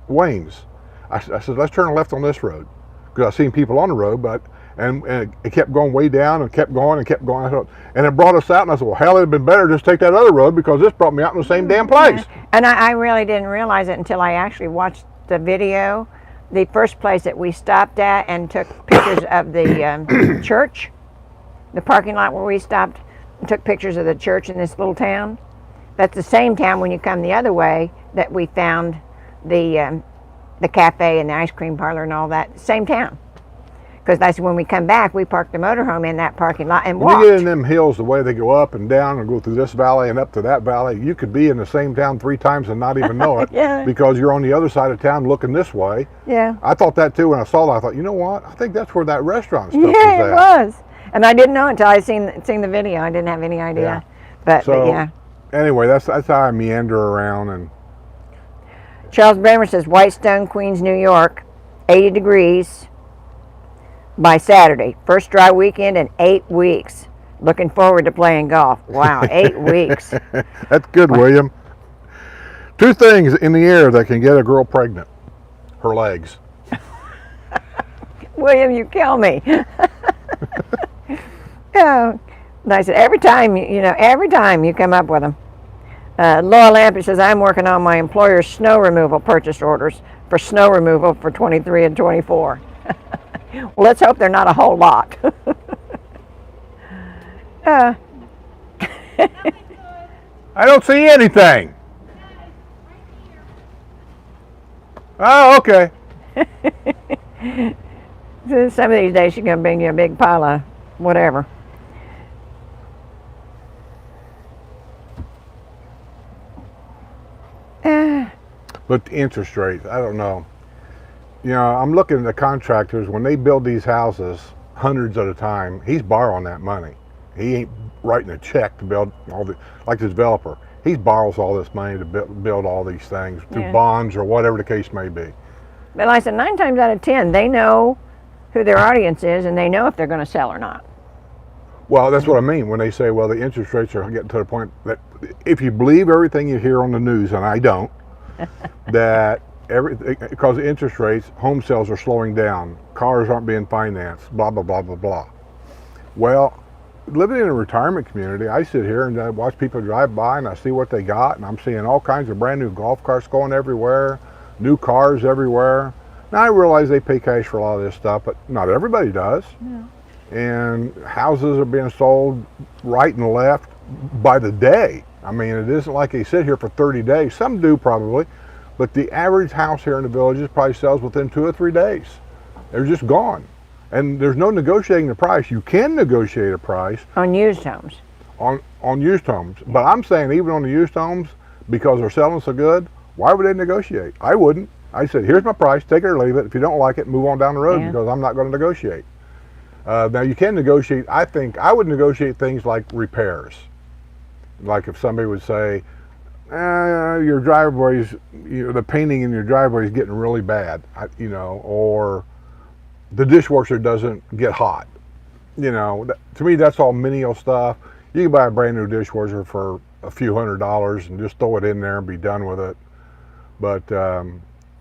Wayne's? I said, let's turn left on this road, because I've seen people on the road, and it kept going way down and kept going and kept going. And it brought us out, and I said, well, hell, it'd been better just take that other road, because this brought me out in the same damn place. And I really didn't realize it until I actually watched the video. The first place that we stopped at and took pictures of the church, the parking lot where we stopped and took pictures of the church in this little town. That's the same town when you come the other way that we found the cafe and the ice cream parlor and all that. Same town. Because that's when we come back, we parked the motorhome in that parking lot and walked. When you get in them hills, the way they go up and down and go through this valley and up to that valley, you could be in the same town 3 times and not even know it. Yeah. Because you're on the other side of town looking this way. Yeah. I thought that too when I saw that. I thought, you know what? I think that's where that restaurant stuff Yeah, is it at. was. And I didn't know until I seen the video. I didn't have any idea. Yeah. But So yeah. anyway, that's how I meander around. And Charles Bremer says, Whitestone, Queens, New York, 80 degrees by Saturday. First dry weekend in 8 weeks. Looking forward to playing golf. Wow, 8 weeks. That's good, William. 2 things in the air that can get a girl pregnant. Her legs. William, you kill me. Oh, and I said, every time you come up with them. Laura Lampert says, I'm working on my employer's snow removal purchase orders for snow removal for 23 and 24. Well, let's hope they're not a whole lot. I don't see anything. Oh, okay. Some of these days she's going to bring you a big pile of whatever. But the interest rates, I don't know. I'm looking at the contractors, when they build these houses, hundreds at a time, he's borrowing that money. He ain't writing a check to build like the developer. He borrows all this money to build all these things through bonds or whatever the case may be. But like I said, 9 times out of 10, they know who their audience is and they know if they're going to sell or not. Well, that's what I mean when they say, well, the interest rates are getting to the point that if you believe everything you hear on the news, and I don't, that because of interest rates, home sales are slowing down, cars aren't being financed, blah, blah, blah, blah, blah. Well, living in a retirement community, I sit here and I watch people drive by and I see what they got, and I'm seeing all kinds of brand new golf carts going everywhere, new cars everywhere. Now I realize they pay cash for a lot of this stuff, but not everybody does. No. And houses are being sold right and left by the day. I mean, it isn't like they sit here for 30 days. Some do probably, but the average house here in the villages probably sells within 2 or 3 days. They're just gone. And there's no negotiating the price. You can negotiate a price On used homes. on used homes. But I'm saying even on the used homes, because they're selling so good, why would they negotiate? I wouldn't. I said, here's my price, take it or leave it. If you don't like it, move on down the road, because I'm not going to negotiate. Now you can negotiate. I think I would negotiate things like repairs. Like if somebody would say, your driveway's, the painting in your driveway is getting really bad, or the dishwasher doesn't get hot. To me, that's all menial stuff. You can buy a brand new dishwasher for a few $100s and just throw it in there and be done with it. But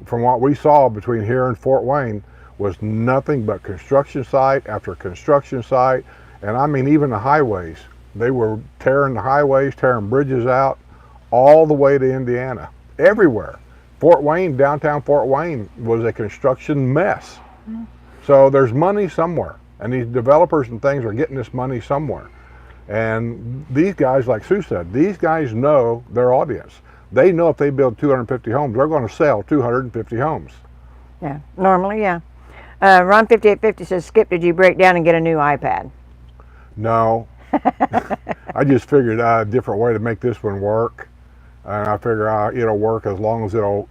from what we saw between here and Fort Wayne was nothing but construction site after construction site. And I mean, even the highways, they were tearing the highways, tearing bridges out all the way to Indiana, everywhere. Fort Wayne, downtown Fort Wayne was a construction mess. Mm-hmm. So there's money somewhere, and these developers and things are getting this money somewhere. And these guys, like Sue said, these guys know their audience. They know if they build 250 homes, they're going to sell 250 homes. Yeah, normally, yeah. Ron 5850 says, Skip, did you break down and get a new iPad? No. I just figured out a different way to make this one work. And I figure out it'll work as long as it'll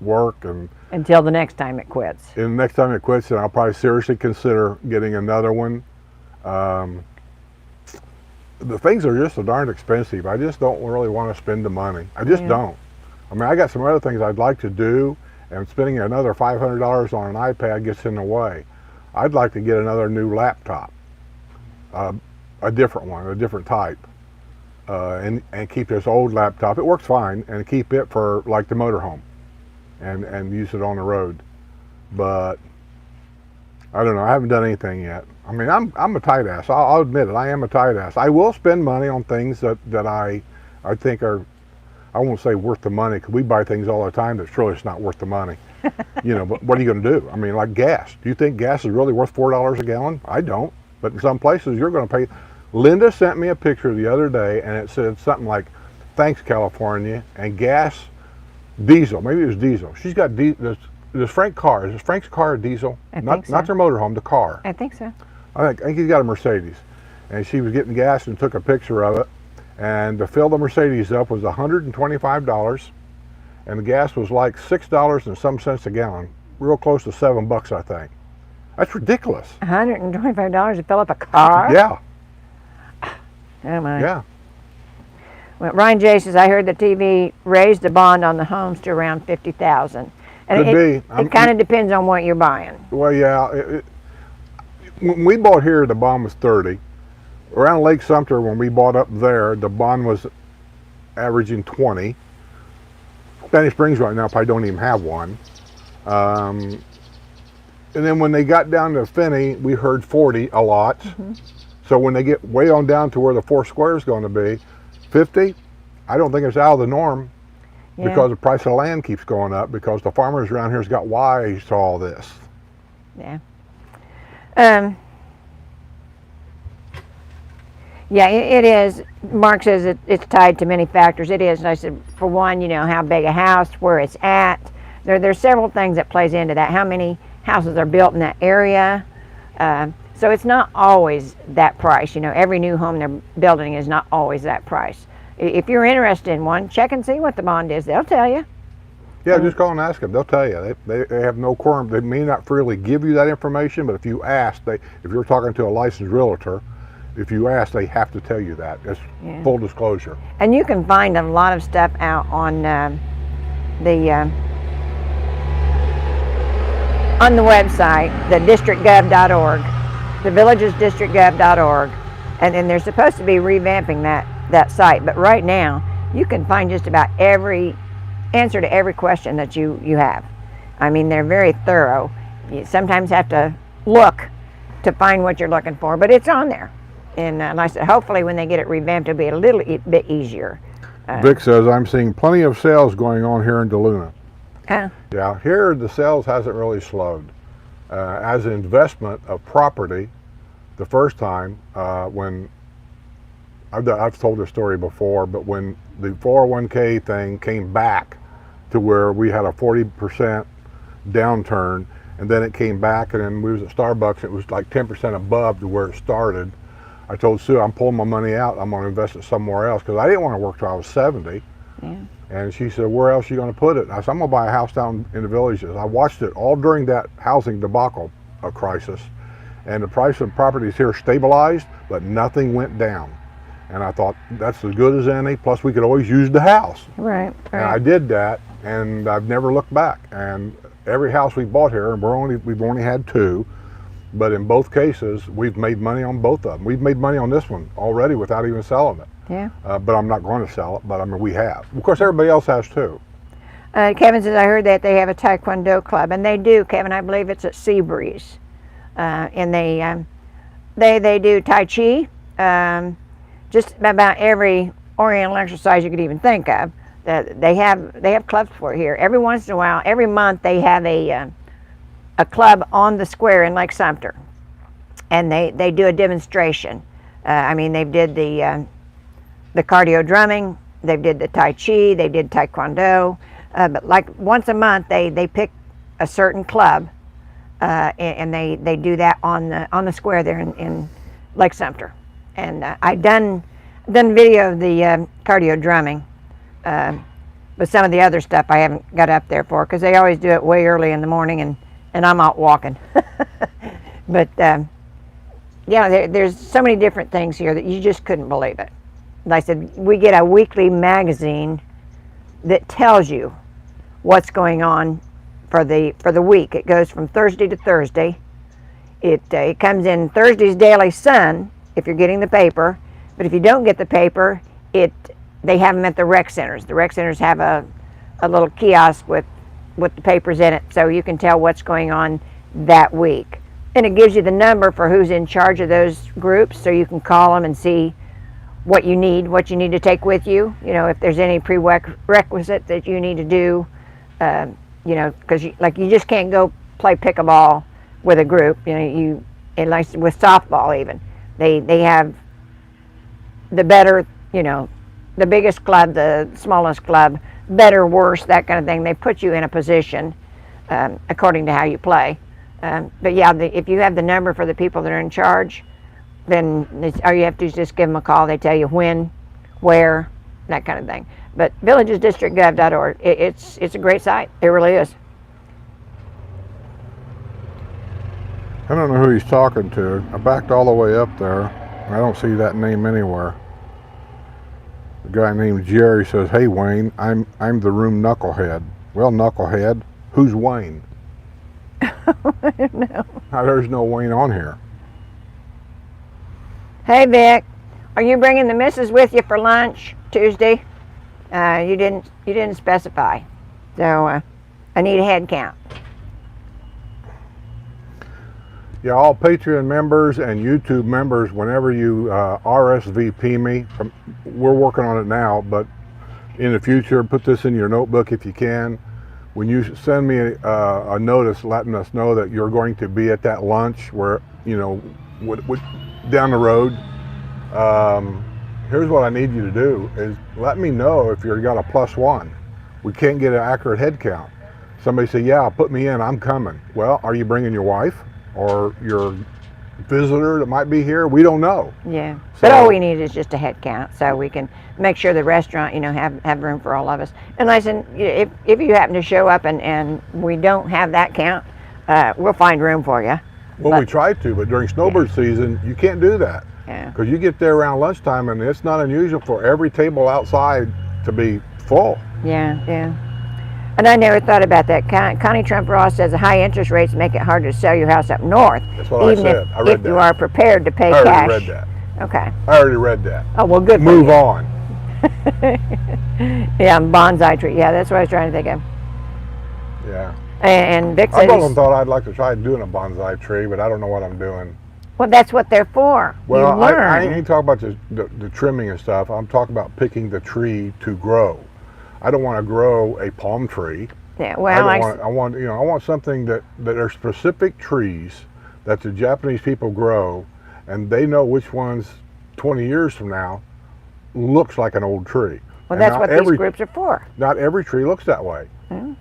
work. And until the next time it quits. And the next time it quits, then I'll probably seriously consider getting another one. The things are just so darn expensive. I just don't really want to spend the money. I just don't. I mean, I got some other things I'd like to do, and spending another $500 on an iPad gets in the way. I'd like to get another new laptop, a different one, a different type, and keep this old laptop. It works fine, and keep it for like the motorhome, and use it on the road. But I don't know. I haven't done anything yet. I mean, I'm a tight ass. I'll admit it. I am a tight ass. I will spend money on things that I think are, I won't say worth the money, because we buy things all the time that's really just not worth the money. But what are you going to do? I mean, like gas. Do you think gas is really worth $4 a gallon? I don't. But in some places, you're going to pay. Linda sent me a picture the other day, and it said something like, "Thanks, California," and gas, diesel. Maybe it was diesel. She's got this Frank's car. Is Frank's car a diesel? I think so. Not their motorhome, the car. I think so. I think he's got a Mercedes, and she was getting gas and took a picture of it. And to fill the Mercedes up was $125, and the gas was like $6 and some cents a gallon, real close to $7, I think. That's ridiculous. $125 to fill up a car? Yeah. Oh my. Yeah. Well, Ryan J says, I heard the TV raised the bond on the homes to around $50,000. And Could be. It kind of depends on what you're buying. Well, yeah. When we bought here, the bond was 30, around Lake Sumter, when we bought up there, the bond was averaging 20. Spanish Springs right now probably don't even have one. And then when they got down to Finney, we heard 40 a lot. So when they get way on down to where the 4 square is going to be, 50, I don't think it's out of the norm. Yeah. Because the price of land keeps going up, because the farmers around here's got wise to all this. Yeah. Yeah, it is. Mark says it's tied to many factors. It is. And I said, for one, you know, how big a house, where it's at. There's several things that plays into that. How many houses are built in that area. So it's not always that price. You know, every new home they're building is not always that price. If you're interested in one, check and see what the bond is. They'll tell you. Yeah, just call and ask them. They'll tell you. They have no quorum. They may not freely give you that information, but if you ask, if you're talking to a licensed realtor, if you ask, they have to tell you that. It's full disclosure. And you can find a lot of stuff out on the website, the districtgov.org, the villagesdistrictgov.org, and then they're supposed to be revamping that site. But right now, you can find just about every answer to every question that you have. I mean, they're very thorough. You sometimes have to look to find what you're looking for, but it's on there. And like I said, hopefully when they get it revamped, it'll be a little bit easier. Vic says, I'm seeing plenty of sales going on here in DeLuna. Huh? Yeah, here the sales hasn't really slowed. As an investment of property, the first time when, I've told this story before, but when the 401k thing came back to where we had a 40% downturn, and then it came back, and then we was at Starbucks, it was like 10% above to where it started. I told Sue, I'm pulling my money out, I'm going to invest it somewhere else, because I didn't want to work till I was 70. Yeah. And she said, where else are you going to put it? I said, I'm going to buy a house down in the Villages. I watched it all during that housing debacle crisis, and the price of properties here stabilized, but nothing went down. And I thought, that's as good as any, plus we could always use the house. Right. And I did that, and I've never looked back. And every house we bought here, and we've only had 2, but in both cases, we've made money on both of them. We've made money on this one already without even selling it. Yeah. But I'm not going to sell it, but I mean, we have. Of course, everybody else has too. Kevin says, I heard that they have a Taekwondo club, and they do, Kevin. I believe it's at Seabreeze. And they do Tai Chi, just about every Oriental exercise you could even think of. They have clubs for it here. Every once in a while, every month, they have a club on the square in Lake Sumter, and they do a demonstration. I mean, they did the cardio drumming, they did the Tai Chi, they did Taekwondo, but like once a month they pick a certain club, and they do that on the square there in Lake Sumter. And I done video of the cardio drumming, but some of the other stuff I haven't got up there for, because they always do it way early in the morning, and I'm out walking. But yeah, there's so many different things here that you just couldn't believe it. Like I said, we get a weekly magazine that tells you what's going on for the week. It goes from Thursday to Thursday. It comes in Thursday's Daily Sun if you're getting the paper, but if you don't get the paper, they have them at the rec centers. The rec centers have a little kiosk with the papers in it, so you can tell what's going on that week. And it gives you the number for who's in charge of those groups, so you can call them and see what you need to take with you. You know, if there's any prerequisite that you need to do, you know, because you just can't go play pickleball with a group. You know, and like with softball even, they have the better, you know, the biggest club, the smallest club, better, worse, that kind of thing. They put you in a position according to how you play. But yeah, if you have the number for the people that are in charge, then all you have to do is just give them a call. They tell you when, where, that kind of thing. But villagesdistrictgov.org, it's a great site. It really is. I don't know who he's talking to. I backed all the way up there. I don't see that name anywhere. A guy named Jerry says, "Hey Wayne, I'm the room knucklehead." Well, knucklehead, who's Wayne? I don't know. There's no Wayne on here. Hey Vic, are you bringing the missus with you for lunch Tuesday? You didn't specify, so I need a head count. Yeah, all Patreon members and YouTube members, whenever you RSVP me, we're working on it now, but in the future, put this in your notebook if you can. When you send me a notice letting us know that you're going to be at that lunch where, you know, down the road, here's what I need you to do is let me know if you've got a +1. We can't get an accurate head count. Somebody say, yeah, put me in, I'm coming. Well, are you bringing your wife or your visitor that might be here? We don't know. Yeah, So, but all we need is just a head count so we can make sure the restaurant, you know, have room for all of us. And listen, if you happen to show up and we don't have that count, we'll find room for you. well, we tried to, but during snowbird season, you can't do that. Yeah. Because you get there around lunchtime and it's not unusual for every table outside to be full. Yeah, yeah. And I never thought about that. Connie Trump Ross says the high interest rates make it harder to sell your house up north. That's what I even said. I read if you that. are prepared to pay I already cash. read that. Okay. I already read that. Oh, well, good for Move you. on. Yeah, bonsai tree. Yeah, that's what I was trying to think of. Yeah. And Vic I said, often thought I'd like to try doing a bonsai tree, but I don't know what I'm doing. well, that's what they're for. Well, you learn. I ain't talking about the trimming and stuff. I'm talking about picking the tree to grow. I don't want to grow a palm tree. Yeah, well, I want something that are specific trees that the Japanese people grow, and they know which ones 20 years from now looks like an old tree. well, And that's not what every, these groups are for. Not every tree looks that way. Yeah.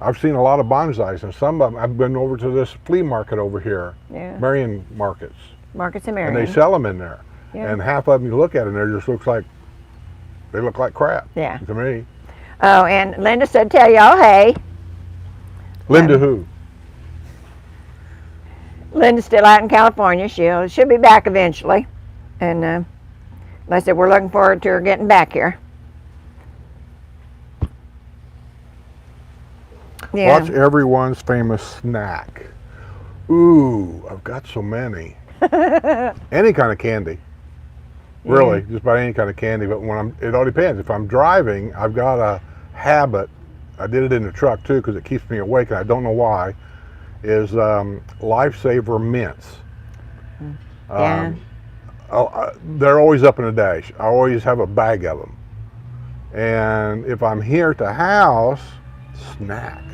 I've seen a lot of bonsais, and some of them, I've been over to this flea market over here, Yeah. Marion markets, Markets in and Marion. they sell them in there. Yeah. And half of them you look at, and they just they look like crap. Yeah. To me. Oh, and Linda said, tell y'all, hey. Linda who? Linda's still out in California. She'll be back eventually. And like I said, we're looking forward to her getting back here. Yeah. What's everyone's famous snack? Ooh, I've got so many. Any kind of candy. Really, just about any kind of candy. But it all depends. If I'm driving, I've got a habit. I did it in the truck too because it keeps me awake, and I don't know why. Is Lifesaver mints. Yeah. They're always up in a dash. I always have a bag of them. And if I'm here at the house, snacks.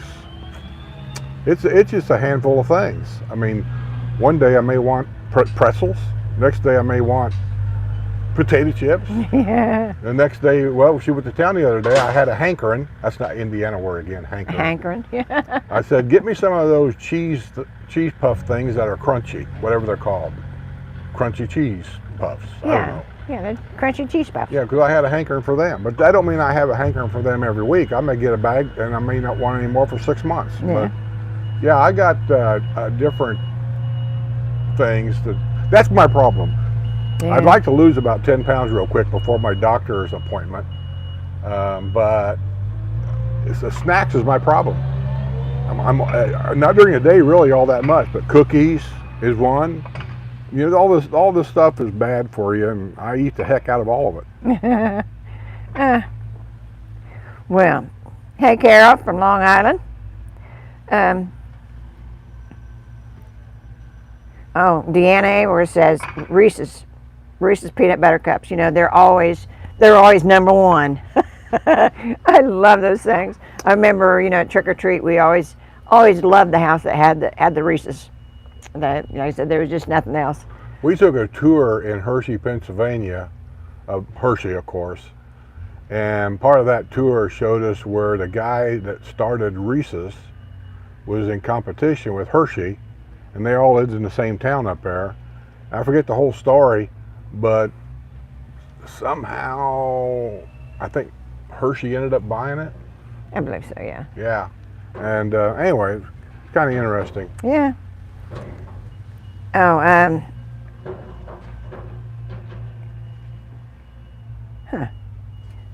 It's just a handful of things. I mean, one day I may want pretzels. Next day I may want potato chips. Yeah. The next day, well, she went to town the other day. I had a hankering. That's not Indiana word again, hankering. Hankering. Yeah. I said, get me some of those cheese puff things that are crunchy, whatever they're called. Crunchy cheese puffs. I don't know. Yeah, the crunchy cheese puffs. Yeah, because I had a hankering for them. But that don't mean I have a hankering for them every week. I may get a bag and I may not want any more for 6 months. Yeah. But yeah, I got different things. That's my problem. Yeah. I'd like to lose about 10 pounds real quick before my doctor's appointment. But the snacks is my problem. I'm not during the day really all that much, but cookies is one. You know, all this stuff is bad for you, and I eat the heck out of all of it. Well, hey Carol from Long Island. Deanna where it says Reese's peanut butter cups. You know, they're always number one. I love those things. I remember, you know, at Trick or Treat, we always loved the house that had the Reese's. Like I said, there was just nothing else. We took a tour in Hershey, Pennsylvania, of Hershey, of course, and part of that tour showed us where the guy that started Reese's was in competition with Hershey, and they all lived in the same town up there. I forget the whole story, but somehow I think Hershey ended up buying it. I believe so, yeah. Yeah, and anyway, it's kind of interesting. Yeah. Oh,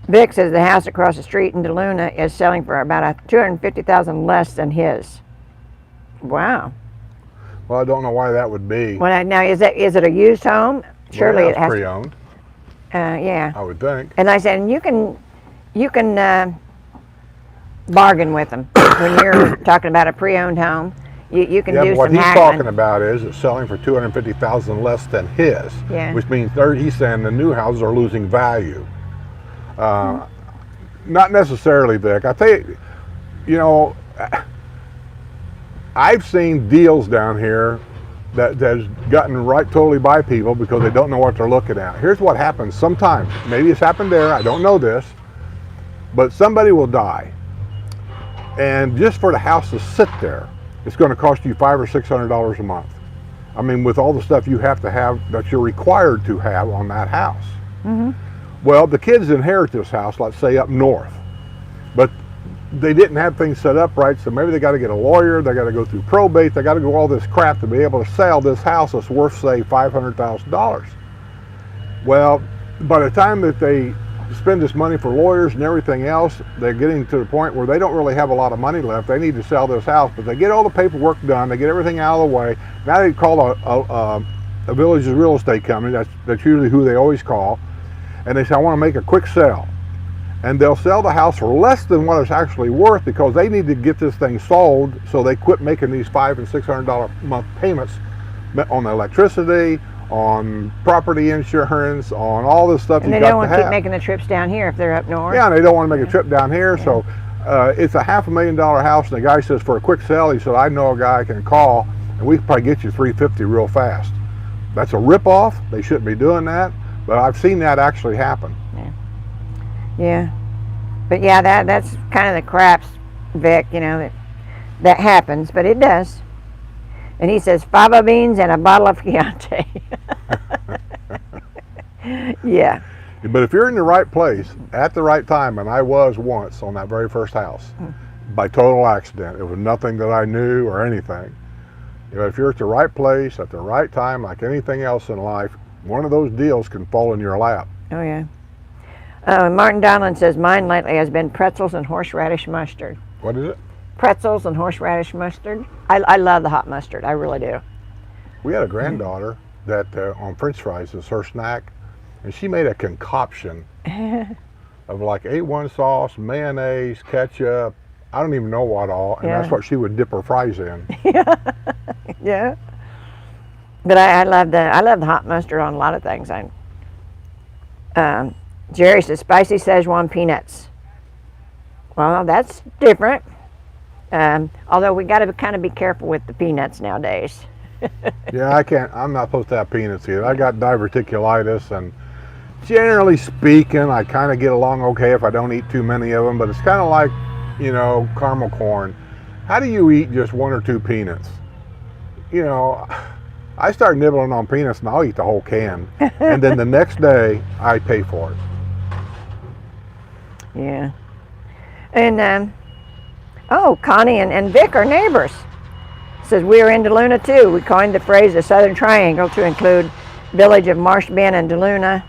Vic says the house across the street in DeLuna is selling for about $250,000 less than his. Wow. Well, I don't know why that would be. Well, now is it a used home? Surely Well, it it's has. pre-owned, Yeah. I would think. And I said, and you can bargain with them when you're talking about a pre-owned home. You can Yeah, do but what some he's haggling. talking about is it's selling for $250,000 less than his, Yeah. which means he's saying the new houses are losing value. Not necessarily, Vic. I think, you know, I've seen deals down here that's gotten right totally by people because they don't know what they're looking at. Here's what happens sometimes. Maybe it's happened there. I don't know this, but somebody will die, and just for the house to sit there, it's going to cost you $500 or $600 a month. I mean, with all the stuff you have to have that you're required to have on that house. Well, the kids inherit this house, let's say up north, but they didn't have things set up right, so maybe they got to get a lawyer, they got to go through probate, they got to go all this crap to be able to sell this house that's worth, say, $500,000. Well, by the time that they spend this money for lawyers and everything else, they're getting to the point where they don't really have a lot of money left. They need to sell this house, but they get all the paperwork done, they get everything out of the way. Now they call a village's real estate company, that's usually who they always call, and they say, I want to make a quick sale. And they'll sell the house for less than what it's actually worth because they need to get this thing sold, so they quit making these $500 and $600 a month payments on the electricity, on property insurance, on all this stuff And you they got don't to want to keep have. making the trips down here if they're up north. Yeah, and they don't want to make a trip down here, so it's a $500,000 house, and the guy says for a quick sale, he said, I know a guy I can call, and we can probably get you $350 real fast. That's a ripoff. They shouldn't be doing that, but I've seen that actually happen. Yeah, but yeah, that's kind of the craps, Vic. You know that happens, but it does. And he says fava beans and a bottle of Chianti. Yeah. But if you're in the right place at the right time, and I was once on that very first house, by total accident, it was nothing that I knew or anything. You know, if you're at the right place at the right time, like anything else in life, one of those deals can fall in your lap. Oh yeah. Martin Donlan says mine lately has been pretzels and horseradish mustard. What is it? Pretzels and horseradish mustard. I love the hot mustard. I really do. We had a granddaughter that on French fries is her snack, and she made a concoction of like A1 sauce, mayonnaise, ketchup, I don't even know what all, and that's what she would dip her fries in. Yeah. But I love the hot mustard on a lot of things. Jerry says spicy Szechuan peanuts. Well, that's different. Although we got to kind of be careful with the peanuts nowadays. Yeah, I'm not supposed to have peanuts either. I got diverticulitis, and generally speaking, I kind of get along okay if I don't eat too many of them, but it's kind of like, you know, caramel corn. How do you eat just one or two peanuts? You know, I start nibbling on peanuts and I'll eat the whole can. And then the next day, I pay for it. Yeah. And, Connie and Vic are neighbors. Says we are in DeLuna too. We coined the phrase the Southern Triangle to include village of Marsh Bend and DeLuna.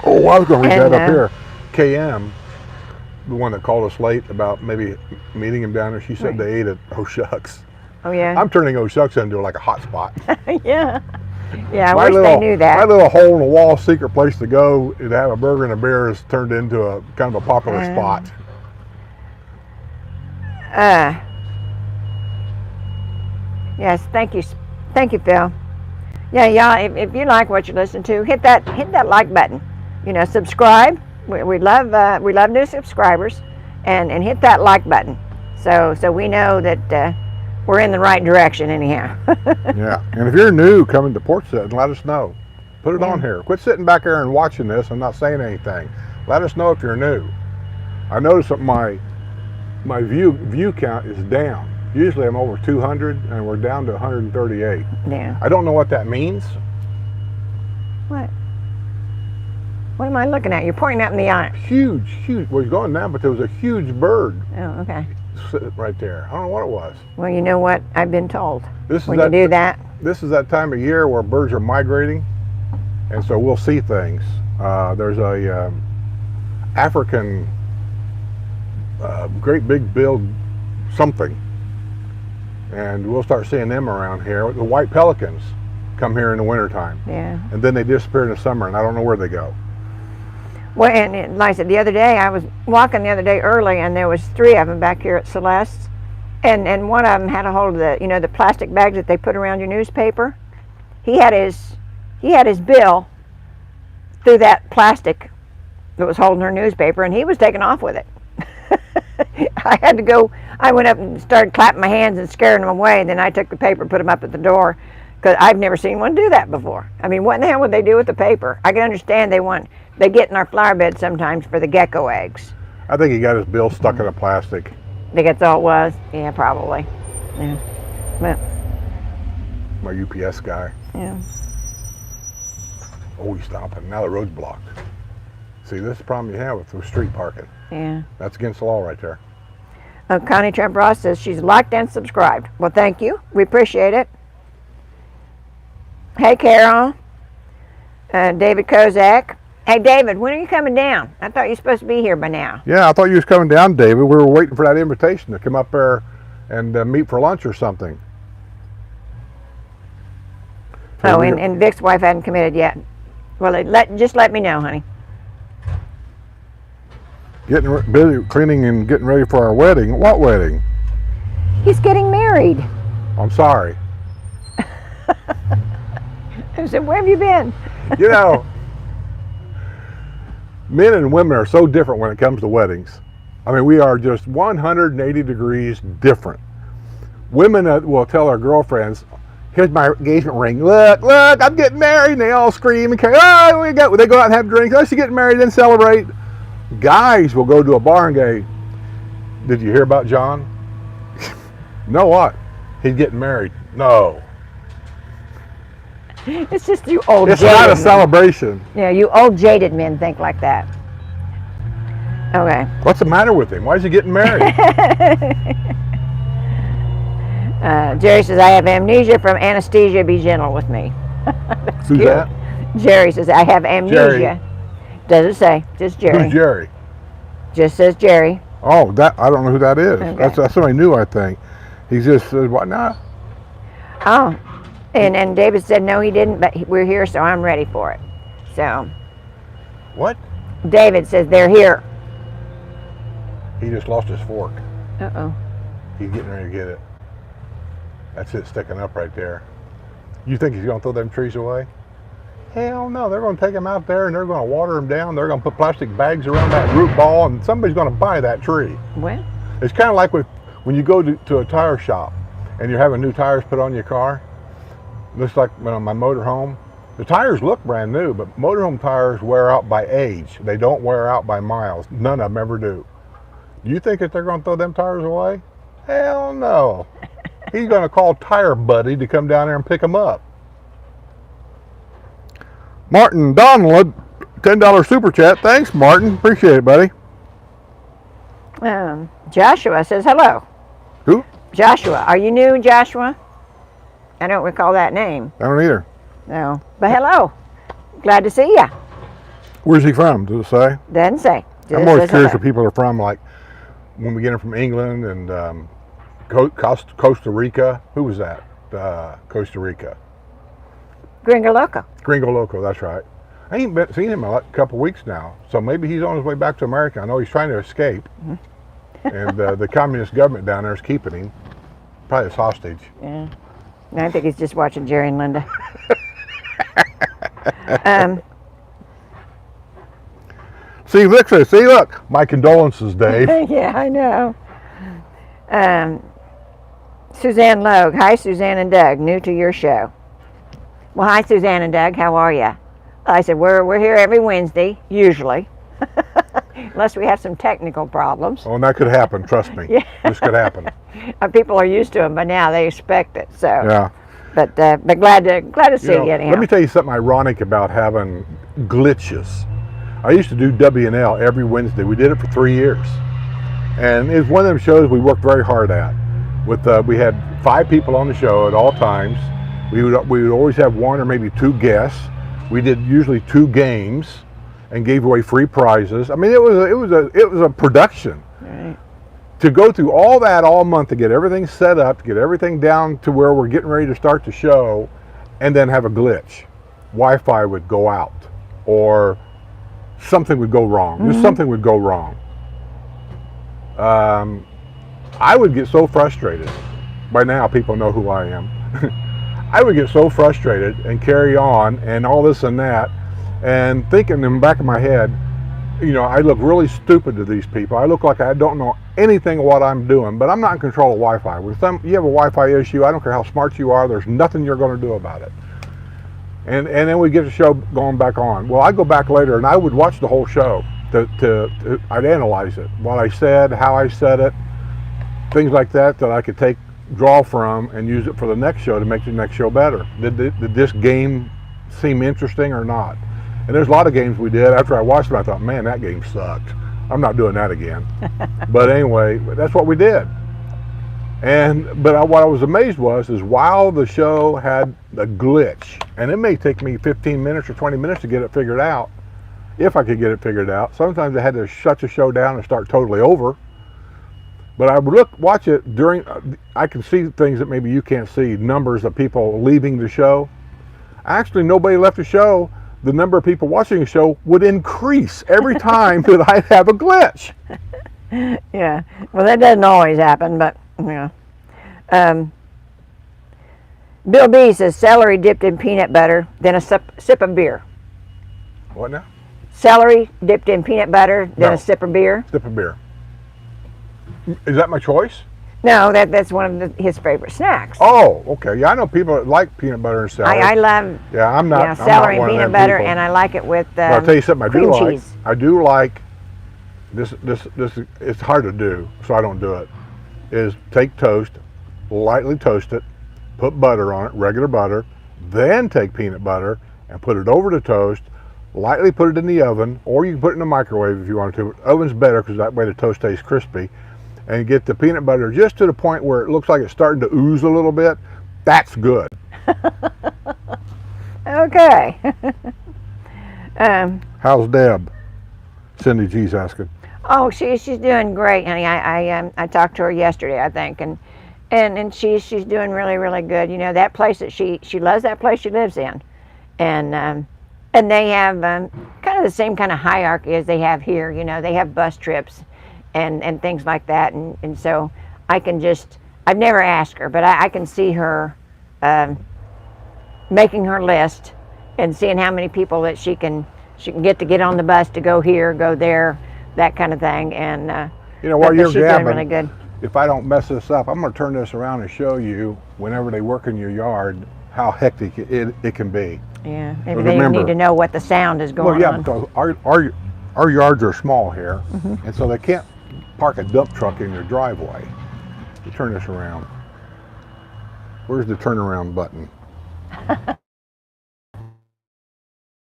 Oh, I was going to read that up here. KM, the one that called us late about maybe meeting him down there, she said they ate at Oh Shucks. Oh yeah. I'm turning Oh Shucks into like a hot spot. Yeah. Yeah, I wish they knew that. My little hole in the wall secret place to go to have a burger and a beer has turned into a kind of a popular spot. Yes, thank you, Phil. Yeah, y'all. If you like what you listen to, hit that like button. You know, subscribe. We love new subscribers, and hit that like button. So we know that we're in the right direction anyhow. Yeah, and if you're new coming to Porch Settin, let us know. Put it on here. Quit sitting back there and watching this and not saying anything. Let us know if you're new. I noticed that my view count is down. Usually I'm over 200 and we're down to 138. Yeah. I don't know what that means. What? What am I looking at? You're pointing at me in the eye. Huge. Well, it's going down, but there was a huge bird Oh, okay. sitting right there. I don't know what it was. Well, you know what I've been told. This is When you do that, This is that time of year where birds are migrating, and so we'll see things. There's a African great big billed something, and we'll start seeing them around here. The white pelicans. come here in the wintertime. Yeah. And then they disappear in the summer, and I don't know where they go. Well, and like I said, the other day, I was walking the other day early, and there was 3 of them back here at Celeste's. And one of them had a hold of the, the plastic bags that they put around your newspaper. He had his bill through that plastic that was holding her newspaper, and he was taking off with it. I went up and started clapping my hands and scaring them away, and then I took the paper and put them up at the door, because I've never seen one do that before. I mean, what in the hell would they do with the paper? I can understand they get in our flower bed sometimes for the gecko eggs. I think he got his bill stuck in the plastic. I think that's all it was. Yeah, probably. Yeah. But, My UPS guy. yeah. Oh, he's stopping. Now the road's blocked. See, this is the problem you have with the street parking. Yeah. That's against the law right there. Connie Trump Ross says she's liked and subscribed. Well, thank you. We appreciate it. Hey, Carol. David Kozak. Hey, David, when are you coming down? I thought you were supposed to be here by now. Yeah, I thought you was coming down, David. We were waiting for that invitation to come up there and meet for lunch or something. Oh, and Vic's wife hadn't committed yet. Well, just let me know, honey. Getting busy cleaning and getting ready for our wedding. What wedding? He's getting married. I'm sorry. I said, where have you been? You know, men and women are so different when it comes to weddings. I mean, we are just 180 degrees different. Women will tell their girlfriends, here's my engagement ring. Look, I'm getting married. And they all scream and they go out and have drinks. Oh, she's getting married, then celebrate. Guys will go to a bar and go, did you hear about John? No, what? He's getting married. No. It's just you old It's jaded not a men. celebration. Yeah, you old jaded men think like that. Okay. What's the matter with him? Why is he getting married? Jerry says, I have amnesia from anesthesia. Be gentle with me. Who's cute. that? Jerry says, I have amnesia. Jerry. Doesn't say. Just Jerry. Who's Jerry? Just says Jerry. Oh, that I don't know who that is. Okay. That's somebody new, I think. He just said, "What now?" Oh. And David said, no, he didn't, but we're here, so I'm ready for it. So, What? David says, they're here. He just lost his fork. Uh-oh. He's getting ready to get it. That's it sticking up right there. You think he's going to throw them trees away? Hell no. They're going to take them out there and they're going to water them down. They're going to put plastic bags around that root ball and somebody's going to buy that tree. Well, It's kind of like when you go to a tire shop and you're having new tires put on your car. Looks like on my motorhome. The tires look brand new, but motorhome tires wear out by age. They don't wear out by miles. None of them ever do. Do you think that they're going to throw them tires away? Hell no. He's going to call Tire Buddy to come down there and pick them up. Martin Donald, $10 super chat. Thanks, Martin. Appreciate it, buddy. Joshua says, hello. Who? Joshua. Are you new, Joshua? I don't recall that name. I don't either. No. But hello. Glad to see ya. Where's he from? Does it say? Doesn't say. Just I'm always says curious hello. where people are from, like when we get them from England and Costa Rica. Who was that? Costa Rica. Gringo Loco. Gringo Loco, that's right. I ain't seen him in a couple weeks now, so maybe he's on his way back to America. I know he's trying to escape, and the communist government down there is keeping him, probably as hostage. Yeah. No, I think he's just watching Jerry and Linda. See, look, my condolences, Dave. Yeah, I know. Suzanne Logue. Hi, Suzanne and Doug. New to your show. Well, hi, Suzanne and Doug. How are you? I said, we're here every Wednesday, usually. Unless we have some technical problems. Oh, and that could happen, trust me. Yeah. This could happen. People are used to them by now. They expect it. So. Yeah. But glad to see you anyhow. Let me tell you something ironic about having glitches. I used to do W&L every Wednesday. We did it for 3 years. And it was one of them shows we worked very hard at. We had 5 people on the show at all times. We would always have 1 or maybe 2 guests. We did usually 2 games and gave away free prizes. I mean, it was a production. Right. To go through all that all month to get everything set up, to get everything down to where we're getting ready to start the show, and then have a glitch. Wi-Fi would go out, or something would go wrong. Just something would go wrong. I would get so frustrated. By now, people know who I am. I would get so frustrated and carry on and all this and that, and thinking in the back of my head, you know, I look really stupid to these people. I look like I don't know anything of what I'm doing, but I'm not in control of Wi-Fi. With some, you have a Wi-Fi issue, I don't care how smart you are, there's nothing you're going to do about it. And then we get the show going back on. Well, I go back later and I would watch the whole show. I'd analyze it, what I said, how I said it, things like that I could draw from and use it for the next show to make the next show better. Did this game seem interesting or not? And there's a lot of games we did. After I watched them, I thought, man, that game sucked. I'm not doing that again. But anyway, that's what we did. But what I was amazed is while the show had a glitch, and it may take me 15 minutes or 20 minutes to get it figured out, if I could get it figured out. Sometimes I had to shut the show down and start totally over. But I would watch it during, I can see things that maybe you can't see, numbers of people leaving the show. Actually, nobody left the show. The number of people watching the show would increase every time that I'd have a glitch. Yeah, well, that doesn't always happen, but yeah. Bill B says celery dipped in peanut butter, then a sip of beer. What now? Celery dipped in peanut butter, then No. a sip of beer. Sip of beer. Is that my choice? No, that's one of his favorite snacks. Oh, okay. Yeah, I know people that like peanut butter and celery. I love Yeah, I'm not. I'm celery not one and of peanut them butter, people. and I like it with But I'll tell you something I do cream like. cheese. I do like this. It's hard to do, so I don't do it. Is take toast, lightly toast it, put butter on it, regular butter, then take peanut butter and put it over the toast. Lightly put it in the oven, or you can put it in the microwave if you want to. Oven's better because that way the toast stays crispy. And get the peanut butter just to the point where it looks like it's starting to ooze a little bit. That's good. Okay. How's Deb? Cindy G's asking. Oh, she's doing great, honey. I talked to her yesterday, I think, and she's doing really good. You know, that place that she loves, that place she lives in, and they have kind of the same kind of hierarchy as they have here. You know, they have bus trips and things like that, and so I can I've never asked her, but I can see her making her list and seeing how many people that she can get on the bus to go here, go there, that kind of thing. And You know, while but you're she's doing gabbing, really good. if I don't mess this up, I'm going to turn this around and show you whenever they work in your yard how hectic it can be. Yeah, maybe But they remember- need to know what the sound is going Well, yeah, on. because our yards are small here, and so they can't park a dump truck in your driveway. You turn this around. Where's the turnaround button?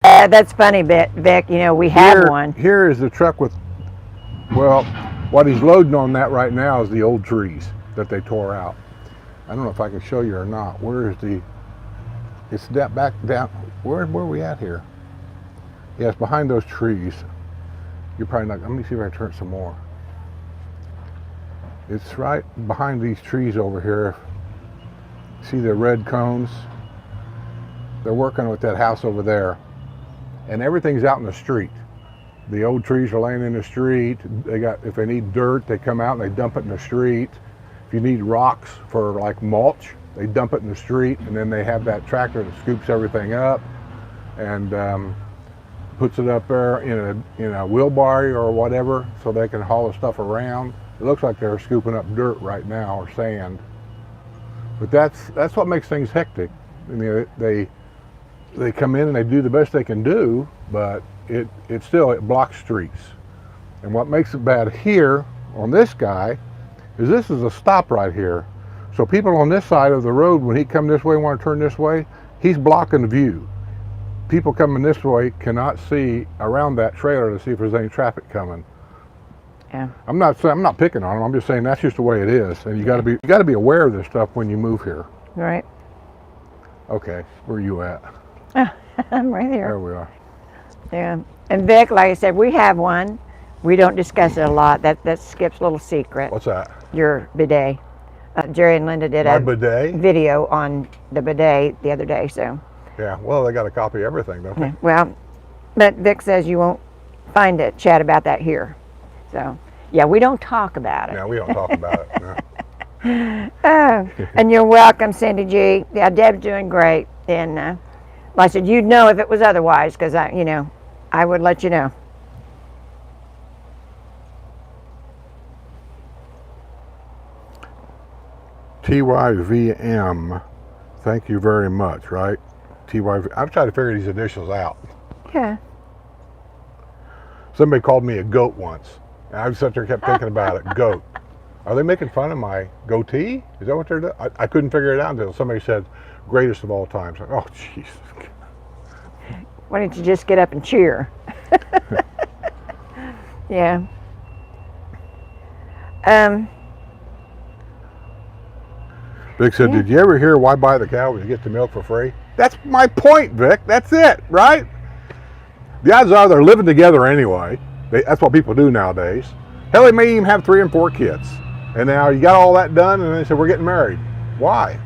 That's funny, Vic. You know, we have one. Here is the truck with, well, what he's loading on that right now is the old trees that they tore out. I don't know if I can show you or not. Where is the, it's that back down, where are we at here? Yeah, it's behind those trees. You're probably not, let me see if I can turn it some more. It's right behind these trees over here. See the red cones? They're working with that house over there. And everything's out in the street. The old trees are laying in the street. If they need dirt, they come out and they dump it in the street. If you need rocks for like mulch, they dump it in the street, and then they have that tractor that scoops everything up and puts it up there in a wheelbarrow or whatever, so they can haul the stuff around. It looks like they're scooping up dirt right now, or sand. But that's what makes things hectic. I mean, they come in and they do the best they can do, but it blocks streets. And what makes it bad here on this guy is this is a stop right here. So people on this side of the road, when he come this way and want to turn this way, he's blocking the view. People coming this way cannot see around that trailer to see if there's any traffic coming. Yeah. I'm not picking on them. I'm just saying that's just the way it is, and you got to be aware of this stuff when you move here. Right. Okay, where are you at? I'm right here. There we are. Yeah. And Vic, like I said, we have one. We don't discuss it a lot. That's Skip's little secret. What's that? Your bidet. Jerry and Linda did My a bidet? video on the bidet the other day, so. Yeah, well, they got a copy of everything, don't they? Well, but Vic says you won't find a chat about that here. So, yeah, we don't talk about it. No, we don't talk about it. No. Oh, and you're welcome, Cindy G. Yeah, Deb's doing great. And like I said, you'd know if it was otherwise, because I would let you know. TYVM, thank you very much, right? TYV. I'm trying to figure these initials out. Yeah. Somebody called me a goat once. And I sat there and kept thinking about it. Goat. Are they making fun of my goatee? Is that what they're doing? I couldn't figure it out until somebody said, greatest of all time. So, oh, jeez. Why don't you just get up and cheer? Yeah. Vic said, did you ever hear why buy the cow when you get the milk for free? That's my point, Vic. That's it, right? The odds are they're living together anyway. That's what people do nowadays. Hell, they may even have 3 and 4 kids. And now you got all that done and they said, we're getting married. Why?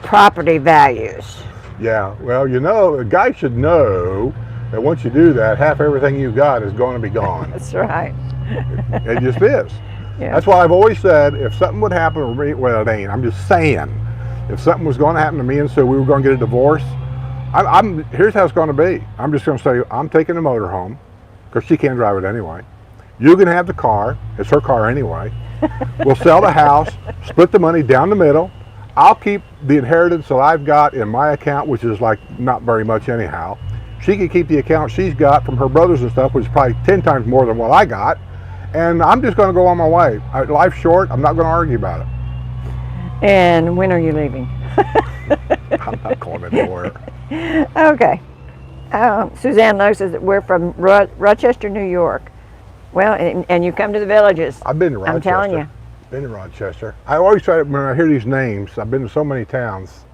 Property values. Yeah, well, a guy should know that once you do that, half everything you got is going to be gone. That's right. It just is. Yeah. That's why I've always said, if something would happen to me, well, it ain't. I'm just saying, if something was going to happen to me and so we were going to get a divorce, here's how it's going to be. I'm just going to say, I'm taking the motor home, because she can't drive it anyway. You can have the car. It's her car anyway. We'll sell the house, split the money down the middle. I'll keep the inheritance that I've got in my account, which is like not very much anyhow. She can keep the account she's got from her brothers and stuff, which is probably 10 times more than what I got. And I'm just going to go on my way. Life's short. I'm not going to argue about it. And when are you leaving? I'm not going anywhere. Okay. Suzanne Lowe says that we're from Rochester, New York. Well, and you come to the villages. I've been to Rochester. I'm telling you. Been to Rochester. I always try to, when I hear these names, I've been to so many towns,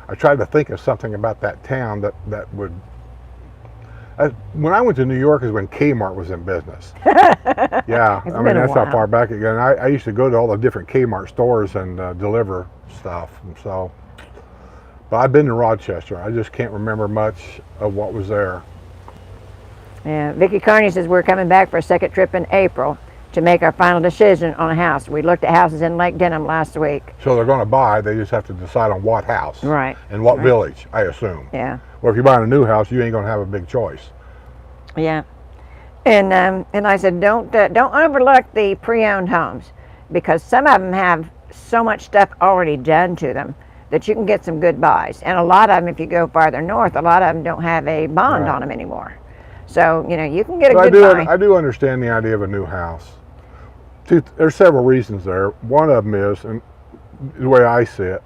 I try to think of something about that town that would. When I went to New York is when Kmart was in business. Yeah, I mean, that's how far back again. I used to go to all the different Kmart stores and deliver stuff. And so, but I've been to Rochester. I just can't remember much of what was there. Yeah, Vicki Carney says we're coming back for a second trip in April to make our final decision on a house. We looked at houses in Lake Denham last week. So they're going to buy, they just have to decide on what house. Right. And what village, I assume. Yeah. Well, if you're buying a new house, you ain't going to have a big choice. Yeah. And I said, don't overlook the pre-owned homes, because some of them have so much stuff already done to them that you can get some good buys. And a lot of them, if you go farther north, a lot of them don't have a bond on them anymore. So, you can get a good buy. I do understand the idea of a new house. There's several reasons there. One of them is, and the way I see it,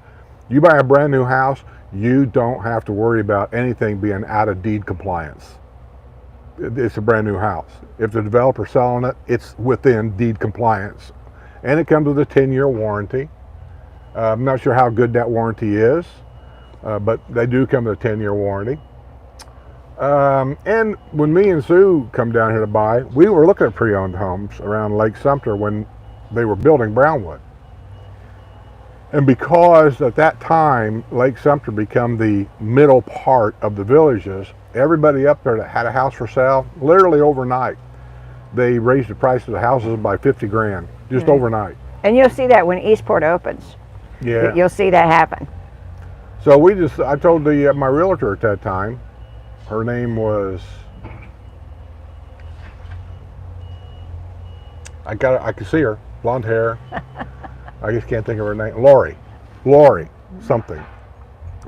you buy a brand new house, you don't have to worry about anything being out of deed compliance. It's a brand new house. If the developer's selling it, it's within deed compliance. And it comes with a 10-year warranty. I'm not sure how good that warranty is, but they do come with a 10-year warranty. And when me and Sue come down here to buy, we were looking at pre-owned homes around Lake Sumter when they were building Brownwood. And because at that time, Lake Sumter became the middle part of the villages, everybody up there that had a house for sale, literally overnight, they raised the price of the houses by 50 grand, just overnight. And you'll see that when Eastport opens. Yeah. You'll see that happen. So I told my realtor at that time, her name was, I could see her, blonde hair. I just can't think of her name. Lori, something.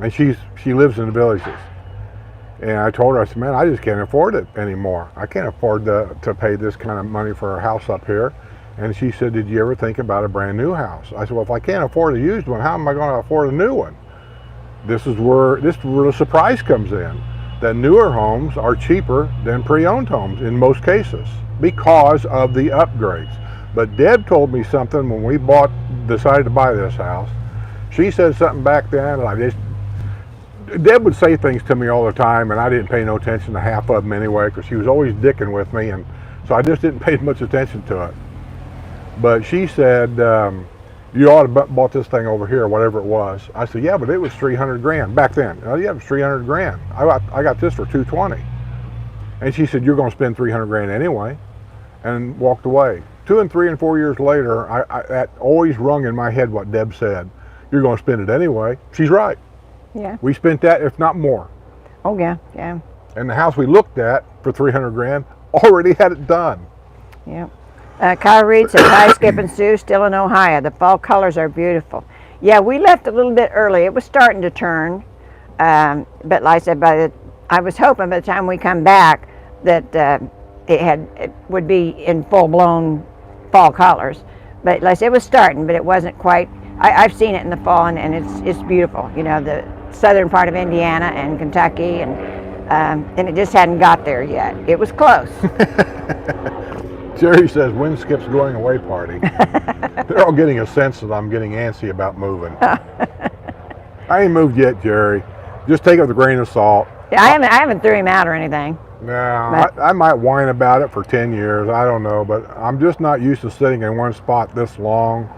And she lives in the villages. And I told her, I said, man, I just can't afford it anymore. I can't afford to pay this kind of money for a house up here. And she said, did you ever think about a brand new house? I said, well, if I can't afford a used one, how am I going to afford a new one? This is where the surprise comes in. That newer homes are cheaper than pre-owned homes in most cases because of the upgrades. But Deb told me something when we decided to buy this house. She said something back then, and Deb would say things to me all the time, and I didn't pay no attention to half of them anyway, because she was always dicking with me, and so I just didn't pay much attention to it. But she said, you ought to bought this thing over here, whatever it was. I said, yeah, but it was 300 grand back then. Oh yeah, it was 300 grand. I got this for 220. And she said, you're going to spend 300 grand anyway, and walked away. 2 and 3 and 4 years later, that always rung in my head what Deb said. You're going to spend it anyway. She's right. Yeah. We spent that, if not more. Oh yeah, yeah, And the house we looked at for 300 grand already had it done. yeah. Kyle Reed says, hi, Skip and Sue, still in Ohio. The fall colors are beautiful. Yeah, we left a little bit early. It was starting to turn, but like I said, I was hoping by the time we come back that it would be in full-blown fall colors. But like I said, it was starting, but it wasn't quite. I've seen it in the fall, and it's beautiful. You know, the southern part of Indiana and Kentucky, and it just hadn't got there yet. It was close. Jerry says, when Skip's going away party? They're all getting a sense that I'm getting antsy about moving. I ain't moved yet, Jerry. Just take it with a grain of salt. Yeah, I haven't threw him out or anything. No, I might whine about it for 10 years. I don't know, but I'm just not used to sitting in one spot this long.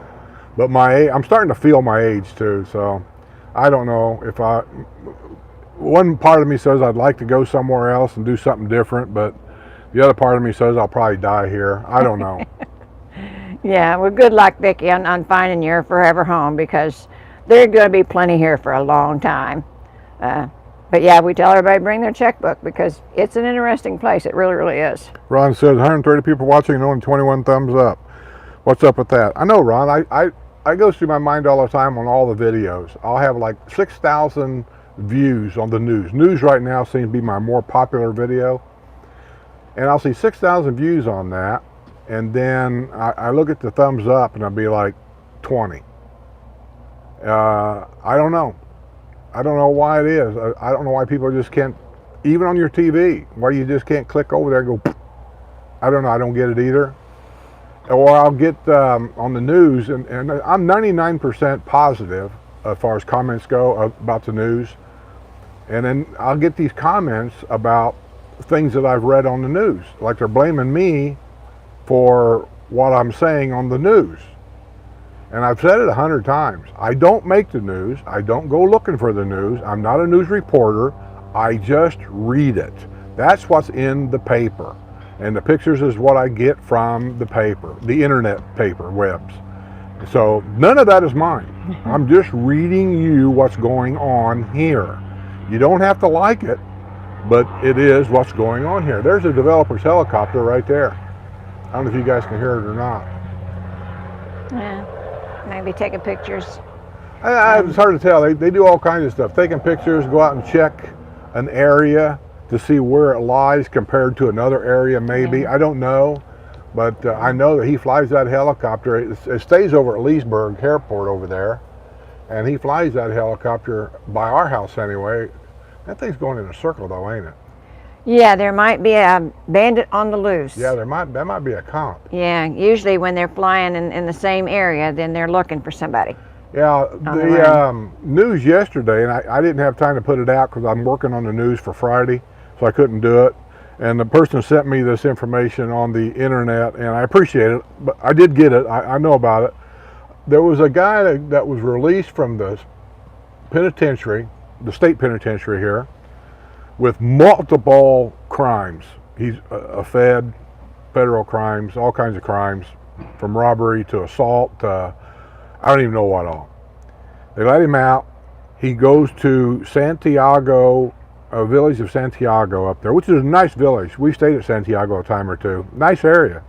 But I'm starting to feel my age too, so I don't know if one part of me says I'd like to go somewhere else and do something different, but the other part of me says I'll probably die here. I don't know. Yeah, well, good luck, Vicki, on finding your forever home, because there's going to be plenty here for a long time. But yeah, we tell everybody bring their checkbook, because it's an interesting place. It really, really is. Ron says 130 people watching and only 21 thumbs up. What's up with that? I know, Ron. I go through my mind all the time on all the videos. I'll have like 6,000 views on the news. News right now seems to be my more popular video. And I'll see 6,000 views on that, and then I look at the thumbs up, and I'll be like 20. I don't know. I don't know why it is. I don't know why people just can't, even on your TV, why you just can't click over there and go, I don't know. I don't get it either. Or I'll get on the news, and I'm 99% positive as far as comments go about the news. And then I'll get these comments about things that I've read on the news, like they're blaming me for what I'm saying on the news. And I've said it 100 times. I don't make the news. I don't go looking for the news. I'm not a news reporter. I just read it. That's what's in the paper. And the pictures is what I get from the paper, the internet paper webs. So none of that is mine. I'm just reading you what's going on here. You don't have to like it, but it is what's going on here. There's a developer's helicopter right there. I don't know if you guys can hear it or not. Yeah, maybe taking pictures. It's hard to tell. They do all kinds of stuff. Taking pictures, go out and check an area to see where it lies compared to another area maybe. Yeah. I don't know, but I know that he flies that helicopter. It stays over at Leesburg Airport over there, and he flies that helicopter by our house anyway. That thing's going in a circle though, ain't it? Yeah, there might be a bandit on the loose. Yeah, that might be a comp. Yeah, usually when they're flying in the same area, then they're looking for somebody. Yeah, the news yesterday, and I didn't have time to put it out because I'm working on the news for Friday, so I couldn't do it. And the person sent me this information on the internet, and I appreciate it, but I did get it. I know about it. There was a guy that was released from the penitentiary, the state penitentiary here, with multiple crimes. He's a federal crimes, all kinds of crimes, from robbery to assault to I don't even know what all. They let him out. He goes to Santiago, a village of Santiago up there, which is a nice village. We stayed at Santiago a time or two. Nice area.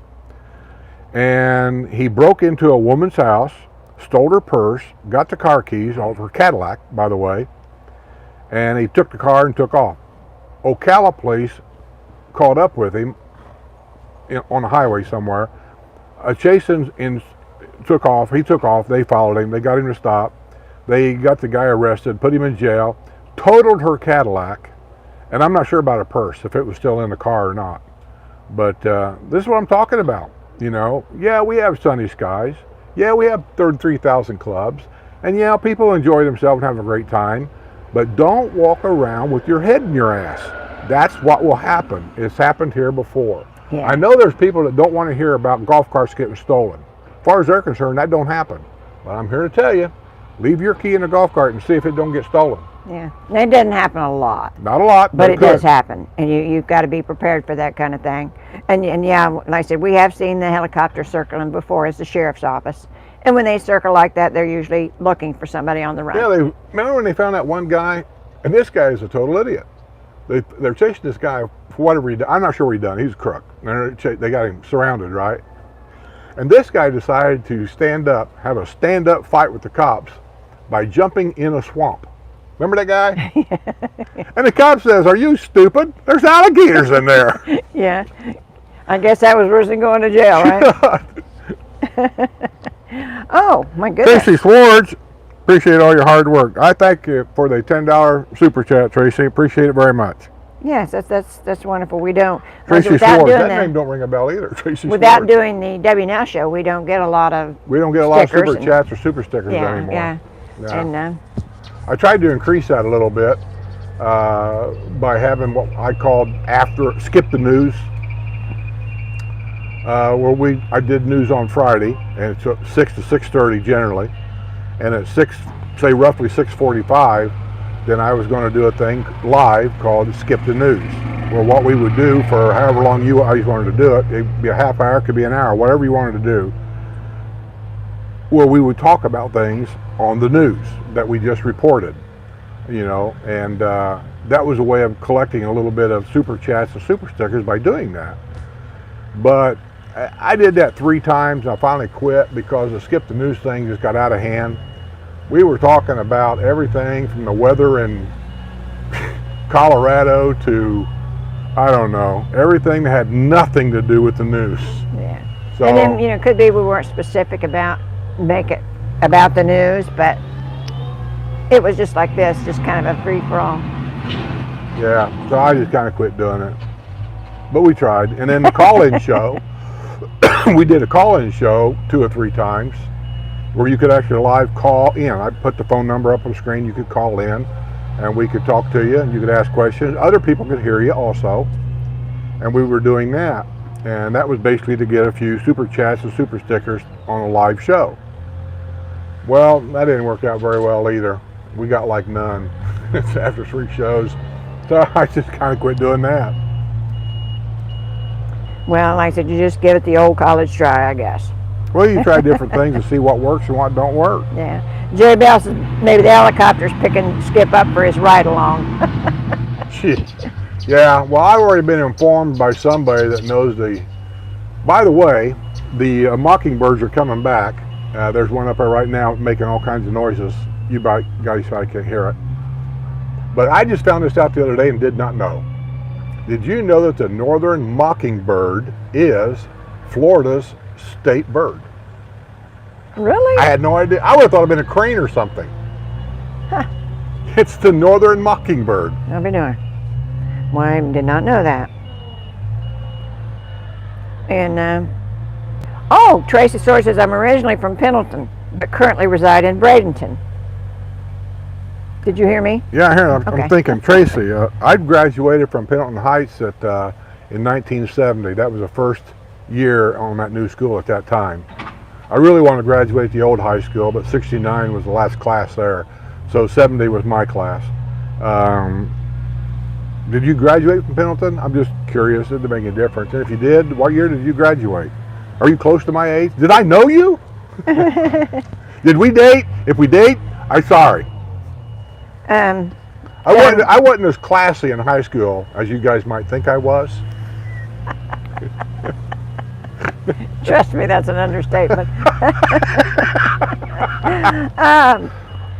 And he broke into a woman's house, stole her purse, got the car keys, all of her Cadillac, by the way, and he took the car and took off. Ocala police caught up with him on the highway somewhere. Took off. He took off. They followed him. They got him to stop. They got the guy arrested, put him in jail, totaled her Cadillac, and I'm not sure about her purse, if it was still in the car or not. But this is what I'm talking about. You know, yeah, we have sunny skies. Yeah, we have 33,000 clubs. And yeah, people enjoy themselves and have a great time. But don't walk around with your head in your ass. That's what will happen. It's happened here before. Yeah. I know there's people that don't want to hear about golf carts getting stolen. far as they're concerned, that don't happen. But I'm here to tell you, leave your key in the golf cart and see if it don't get stolen. Yeah, it doesn't happen a lot. Not a lot, But it could. does happen, and you've got to be prepared for that kind of thing. And yeah, like I said, we have seen the helicopter circling before as the sheriff's office. And when they circle like that, they're usually looking for somebody on the run. Yeah, remember when they found that one guy, and this guy is a total idiot. They're chasing this guy for whatever he did. I'm not sure what he done. He's a crook. They got him surrounded, right? And this guy decided to have a stand-up fight with the cops by jumping in a swamp. Remember that guy? And the cop says, "Are you stupid? There's alligators in there." Yeah, I guess that was worse than going to jail, right? Oh, my goodness. Tracy Swartz, appreciate all your hard work. I thank you for the $10 super chat, Tracy. Appreciate it very much. Yes, that's wonderful. We don't. Tracy without Swartz, doing that name don't ring a bell either. Tracy Without Swartz. doing the W Now show, we don't get a lot of We don't get a lot of stickers super and- chats or super stickers anymore. Yeah. Yeah. And I tried to increase that a little bit by having what I called skip the news. I did news on Friday, and it's 6 to 6:30 generally, and at roughly 6:45, then I was going to do a thing live called Skip the News, where what we would do for however long you guys wanted to do it, it'd be a half hour, it could be an hour, whatever you wanted to do, where we would talk about things on the news that we just reported, and that was a way of collecting a little bit of super chats and super stickers by doing that. But I did that 3 times, and I finally quit because the Skip the News thing just got out of hand. We were talking about everything from the weather in Colorado to, I don't know, everything that had nothing to do with the news. yeah. So, And then, it could be we weren't specific about the news, but it was just like this, just kind of a free-for-all. yeah, so I just kind of quit doing it. But we tried. And then the call-in show, we did a call-in show 2 or 3 times where you could actually live call in. I put the phone number up on the screen, you could call in, and we could talk to you, and you could ask questions. Other people could hear you also, and we were doing that. And that was basically to get a few super chats and super stickers on a live show. Well, that didn't work out very well either. We got like none after 3 shows. So I just kind of quit doing that. Well, like I said, you just give it the old college try, I guess. Well, you try different things and see what works and what don't work. Yeah. Jerry Bell says maybe the helicopter's picking Skip up for his ride-along. Shit. Yeah, well, I've already been informed by somebody that knows by the way, the mockingbirds are coming back. There's one up there right now making all kinds of noises. You guys probably can't hear it. But I just found this out the other day and did not know. Did you know that the northern mockingbird is Florida's state bird? Really? I had no idea. I would have thought it'd been a crane or something. Huh. It's the northern mockingbird. I'll be doing. Well, I did not know that. And, Tracy Sawyer says, I'm originally from Pendleton, but currently reside in Bradenton. Did you hear me? Yeah, here I'm Okay. thinking, Tracy. I graduated from Pendleton Heights in 1970. That was the first year on that new school at that time. I really wanted to graduate the old high school, but 69 was the last class there, so 70 was my class. Did you graduate from Pendleton? I'm just curious. It didn't make any difference. And if you did, what year did you graduate? Are you close to my age? Did I know you? Did we date? If we date, I'm sorry. I wasn't as classy in high school as you guys might think I was. Trust me, that's an understatement.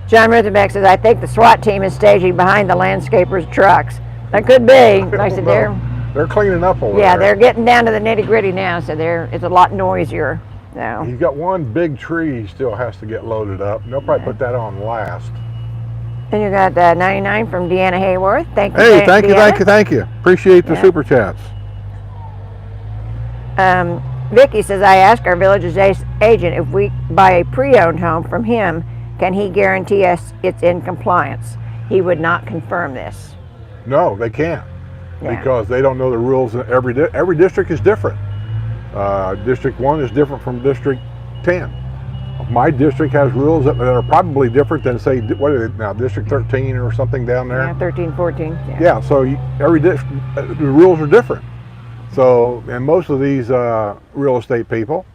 John Ruthenbeck says, I think the SWAT team is staging behind the landscapers' trucks. That could be. Like I said, They're cleaning up over yeah, there. they're getting down to the nitty-gritty now, so it's a lot noisier now. He's got one big tree he still has to get loaded up. And they'll probably put that on last. And you got 99 from Deanna Hayworth. Thank you. Hey, thank Deanna. you. Appreciate the Yeah. super chats. Vicky says, I asked our village's agent if we buy a pre-owned home from him, can he guarantee us it's in compliance? He would not confirm this. No, they can't. Yeah. Because they don't know the rules. Every district is different. District 1 is different from District 10. My district has rules that are probably different than, say, what is it now, District 13 or something down there? Yeah, 13, 14. Yeah. Yeah, so every district, the rules are different. So, and most of these real estate people,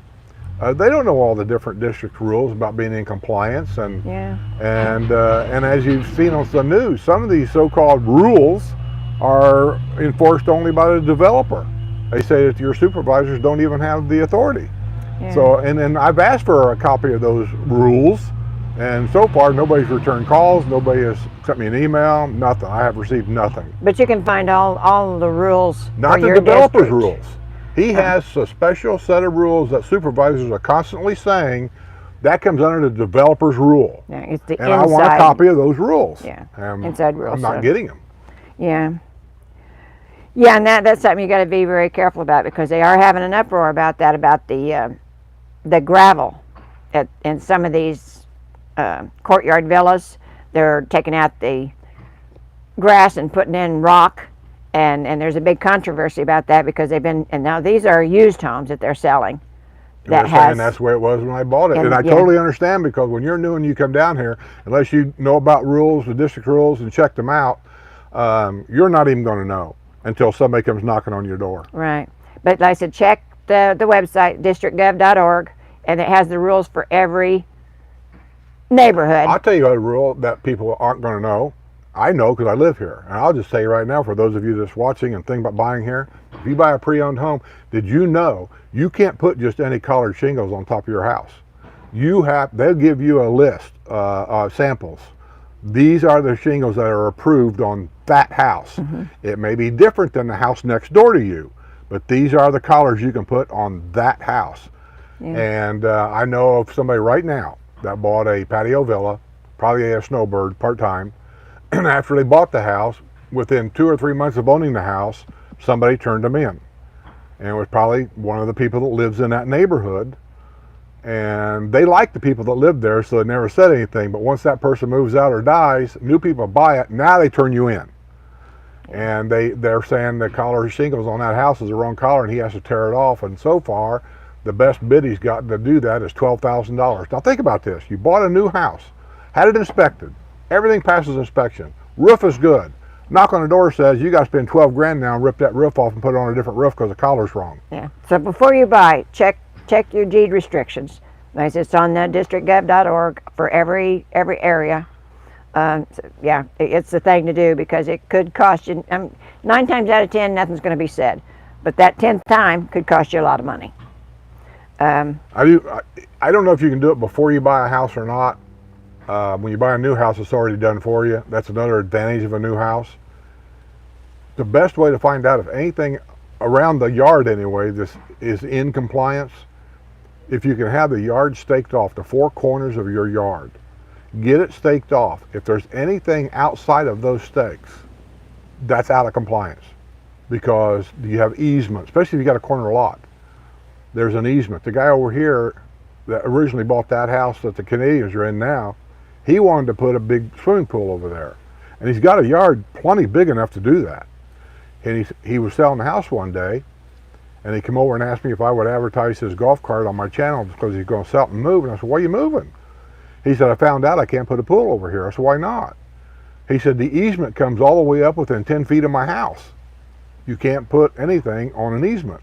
they don't know all the different district rules about being in compliance, and Yeah. and as you've seen on the news, some of these so-called rules are enforced only by the developer. They say that your supervisors don't even have the authority. Yeah. So, and then I've asked for a copy of those rules, and so far nobody's returned calls, nobody has sent me an email, nothing. I have received nothing. But you can find all the rules Not for the your developer's district. rules. He has a special set of rules that supervisors are constantly saying that comes under the developer's rule. Yeah, it's the And inside. I want a copy of those rules. Yeah, And inside rules, I'm not so- getting them. Yeah. Yeah, and that's something you got to be very careful about, because they are having an uproar about that, about the gravel in some of these courtyard villas. They're taking out the grass and putting in rock, and there's a big controversy about that, because and now these are used homes that they're selling. And they're saying that's the way it was when I bought it. And I yeah. totally understand, because when you're new and you come down here, unless you know about rules, the district rules, and check them out, you're not even going to know until somebody comes knocking on your door. Right. But like I said, check the website, districtgov.org, and it has the rules for every neighborhood. I'll tell you a rule that people aren't going to know. I know because I live here. And I'll just tell you right now, for those of you that's watching and think about buying here, if you buy a pre-owned home, did you know you can't put just any colored shingles on top of your house? They'll give you a list, samples. These are the shingles that are approved on that house. Mm-hmm. It may be different than the house next door to you, but these are the colors you can put on that house. Yeah. And I know of somebody right now that bought a patio villa, probably a snowbird part-time, and after they bought the house, within 2 or 3 months of owning the house, somebody turned them in. And it was probably one of the people that lives in that neighborhood. And they like the people that live there, so they never said anything. But once that person moves out or dies, new people buy it, now they turn you in. And they're saying the collar shingles on that house is the wrong color, and he has to tear it off. And so far, the best bid he's gotten to do that is $12,000. Now think about this. You bought a new house, had it inspected, everything passes inspection, roof is good. Knock on the door, says you got to spend 12 grand now and rip that roof off and put it on a different roof because the collar's wrong. Yeah. So before you buy, check your deed restrictions. Like it's on the districtgov.org for every area. So, yeah, it's the thing to do, because it could cost you. 9 times out of 10, nothing's going to be said, but that 10th time could cost you a lot of money. I don't know if you can do it before you buy a house or not. When you buy a new house, it's already done for you. That's another advantage of a new house. The best way to find out if anything around the yard anyway this is in compliance, if you can have the yard staked off, the 4 corners of your yard, get it staked off. If there's anything outside of those stakes, that's out of compliance, because you have easements, especially if you got a corner lot. There's an easement. The guy over here that originally bought that house that the Canadians are in now, he wanted to put a big swimming pool over there. And he's got a yard plenty big enough to do that. And he was selling the house one day, and he came over and asked me if I would advertise his golf cart on my channel because he's going to sell it and move. And I said, why are you moving? He said, I found out I can't put a pool over here. I said, why not? He said, the easement comes all the way up within 10 feet of my house. You can't put anything on an easement.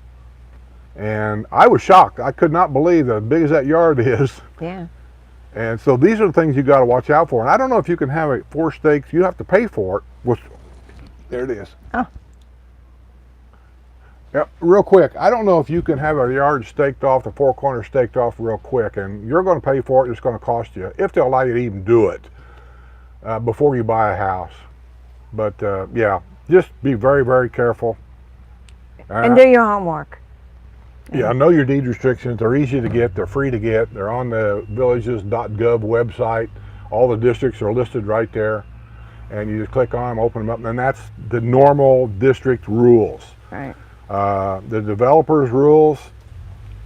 And I was shocked. I could not believe that as big as that yard is. Yeah. And so these are the things you got to watch out for. And I don't know if you can have it 4 stakes. You have to pay for it. Which, there it is. Oh. Yep, real quick. I don't know if you can have a yard staked off, the 4 corners staked off real quick. And you're going to pay for it. It's going to cost you, if they'll allow you to even do it, before you buy a house. But yeah, just be very, very careful. And do your homework. Yeah, know your deed restrictions. They're easy to get. They're free to get. They're on the villages.gov website. All the districts are listed right there. And you just click on them, open them up, and that's the normal district rules. Right. The developers' rules,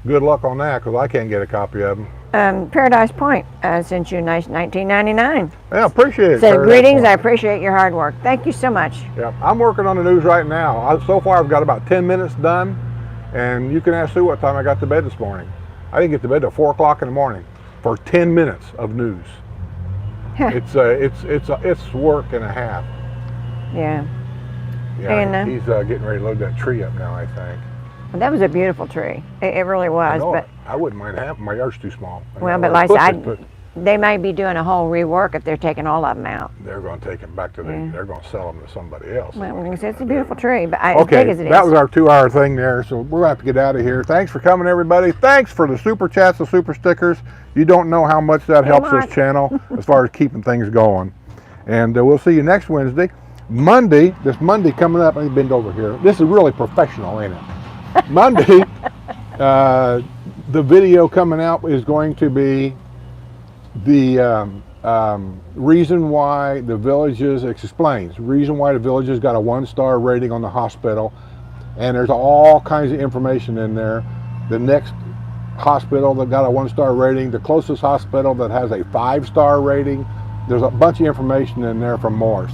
good luck on that, because I can't get a copy of them. Paradise Point sent you a nice 1999. Yeah, appreciate it. Said, Paradise greetings, Point. I appreciate your hard work. Thank you so much. Yeah, I'm working on the news right now. So far, I've got about 10 minutes done. And you can ask Sue what time I got to bed this morning. I didn't get to bed till 4 o'clock in the morning for 10 minutes of news. It's work and a half. Yeah. Yeah, And, he's getting ready to load that tree up now, I think. Well, that was a beautiful tree. It really I was. know But it. I wouldn't mind having my yard's too small. well, but like I said, they may be doing a whole rework if they're taking all of them out. they're going to take them back to the. Yeah. They're going to sell them to somebody else. Well, it's a beautiful tree, but as Okay, big as it that is. was our 2-hour thing there, so we're going to have to get out of here. Thanks for coming, everybody. Thanks for the super chats, the super stickers. You don't know how much that helps Mark. this channel as far as keeping things going. And we'll see you next Wednesday. This Monday coming up, let me bend over here. This is really professional, ain't it? Monday, the video coming out is going to be the reason why the villages, explains reason why the villages got a 1-star rating on the hospital, and there's all kinds of information in there. The next hospital that got a 1-star rating, the closest hospital that has a 5-star rating. There's a bunch of information in there from Morris.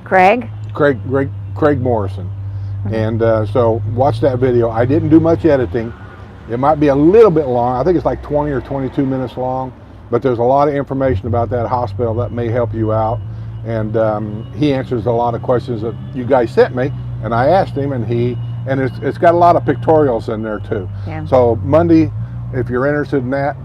Craig? Craig Morrison. And so watch that video. I didn't do much editing. It might be a little bit long. I think it's like 20 or 22 minutes long, but there's a lot of information about that hospital that may help you out. And he answers a lot of questions that you guys sent me, and I asked him, and it's got a lot of pictorials in there too. Yeah. So Monday, if you're interested in that,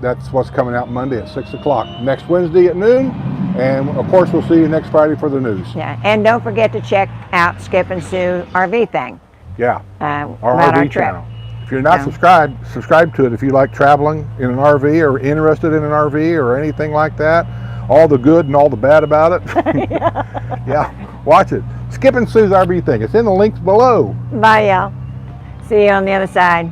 that's what's coming out Monday at 6 o'clock. Next Wednesday at noon, and of course we'll see you next Friday for the news. Yeah, and don't forget to check out Skip and Sue RV thing. Yeah, our about RV our trip. channel. If you're not Yeah. subscribe to it if you like traveling in an RV or interested in an RV or anything like that. All the good and all the bad about it. Yeah, watch it. Skip and Sue's RV thing. It's in the links below. Bye, y'all. See you on the other side.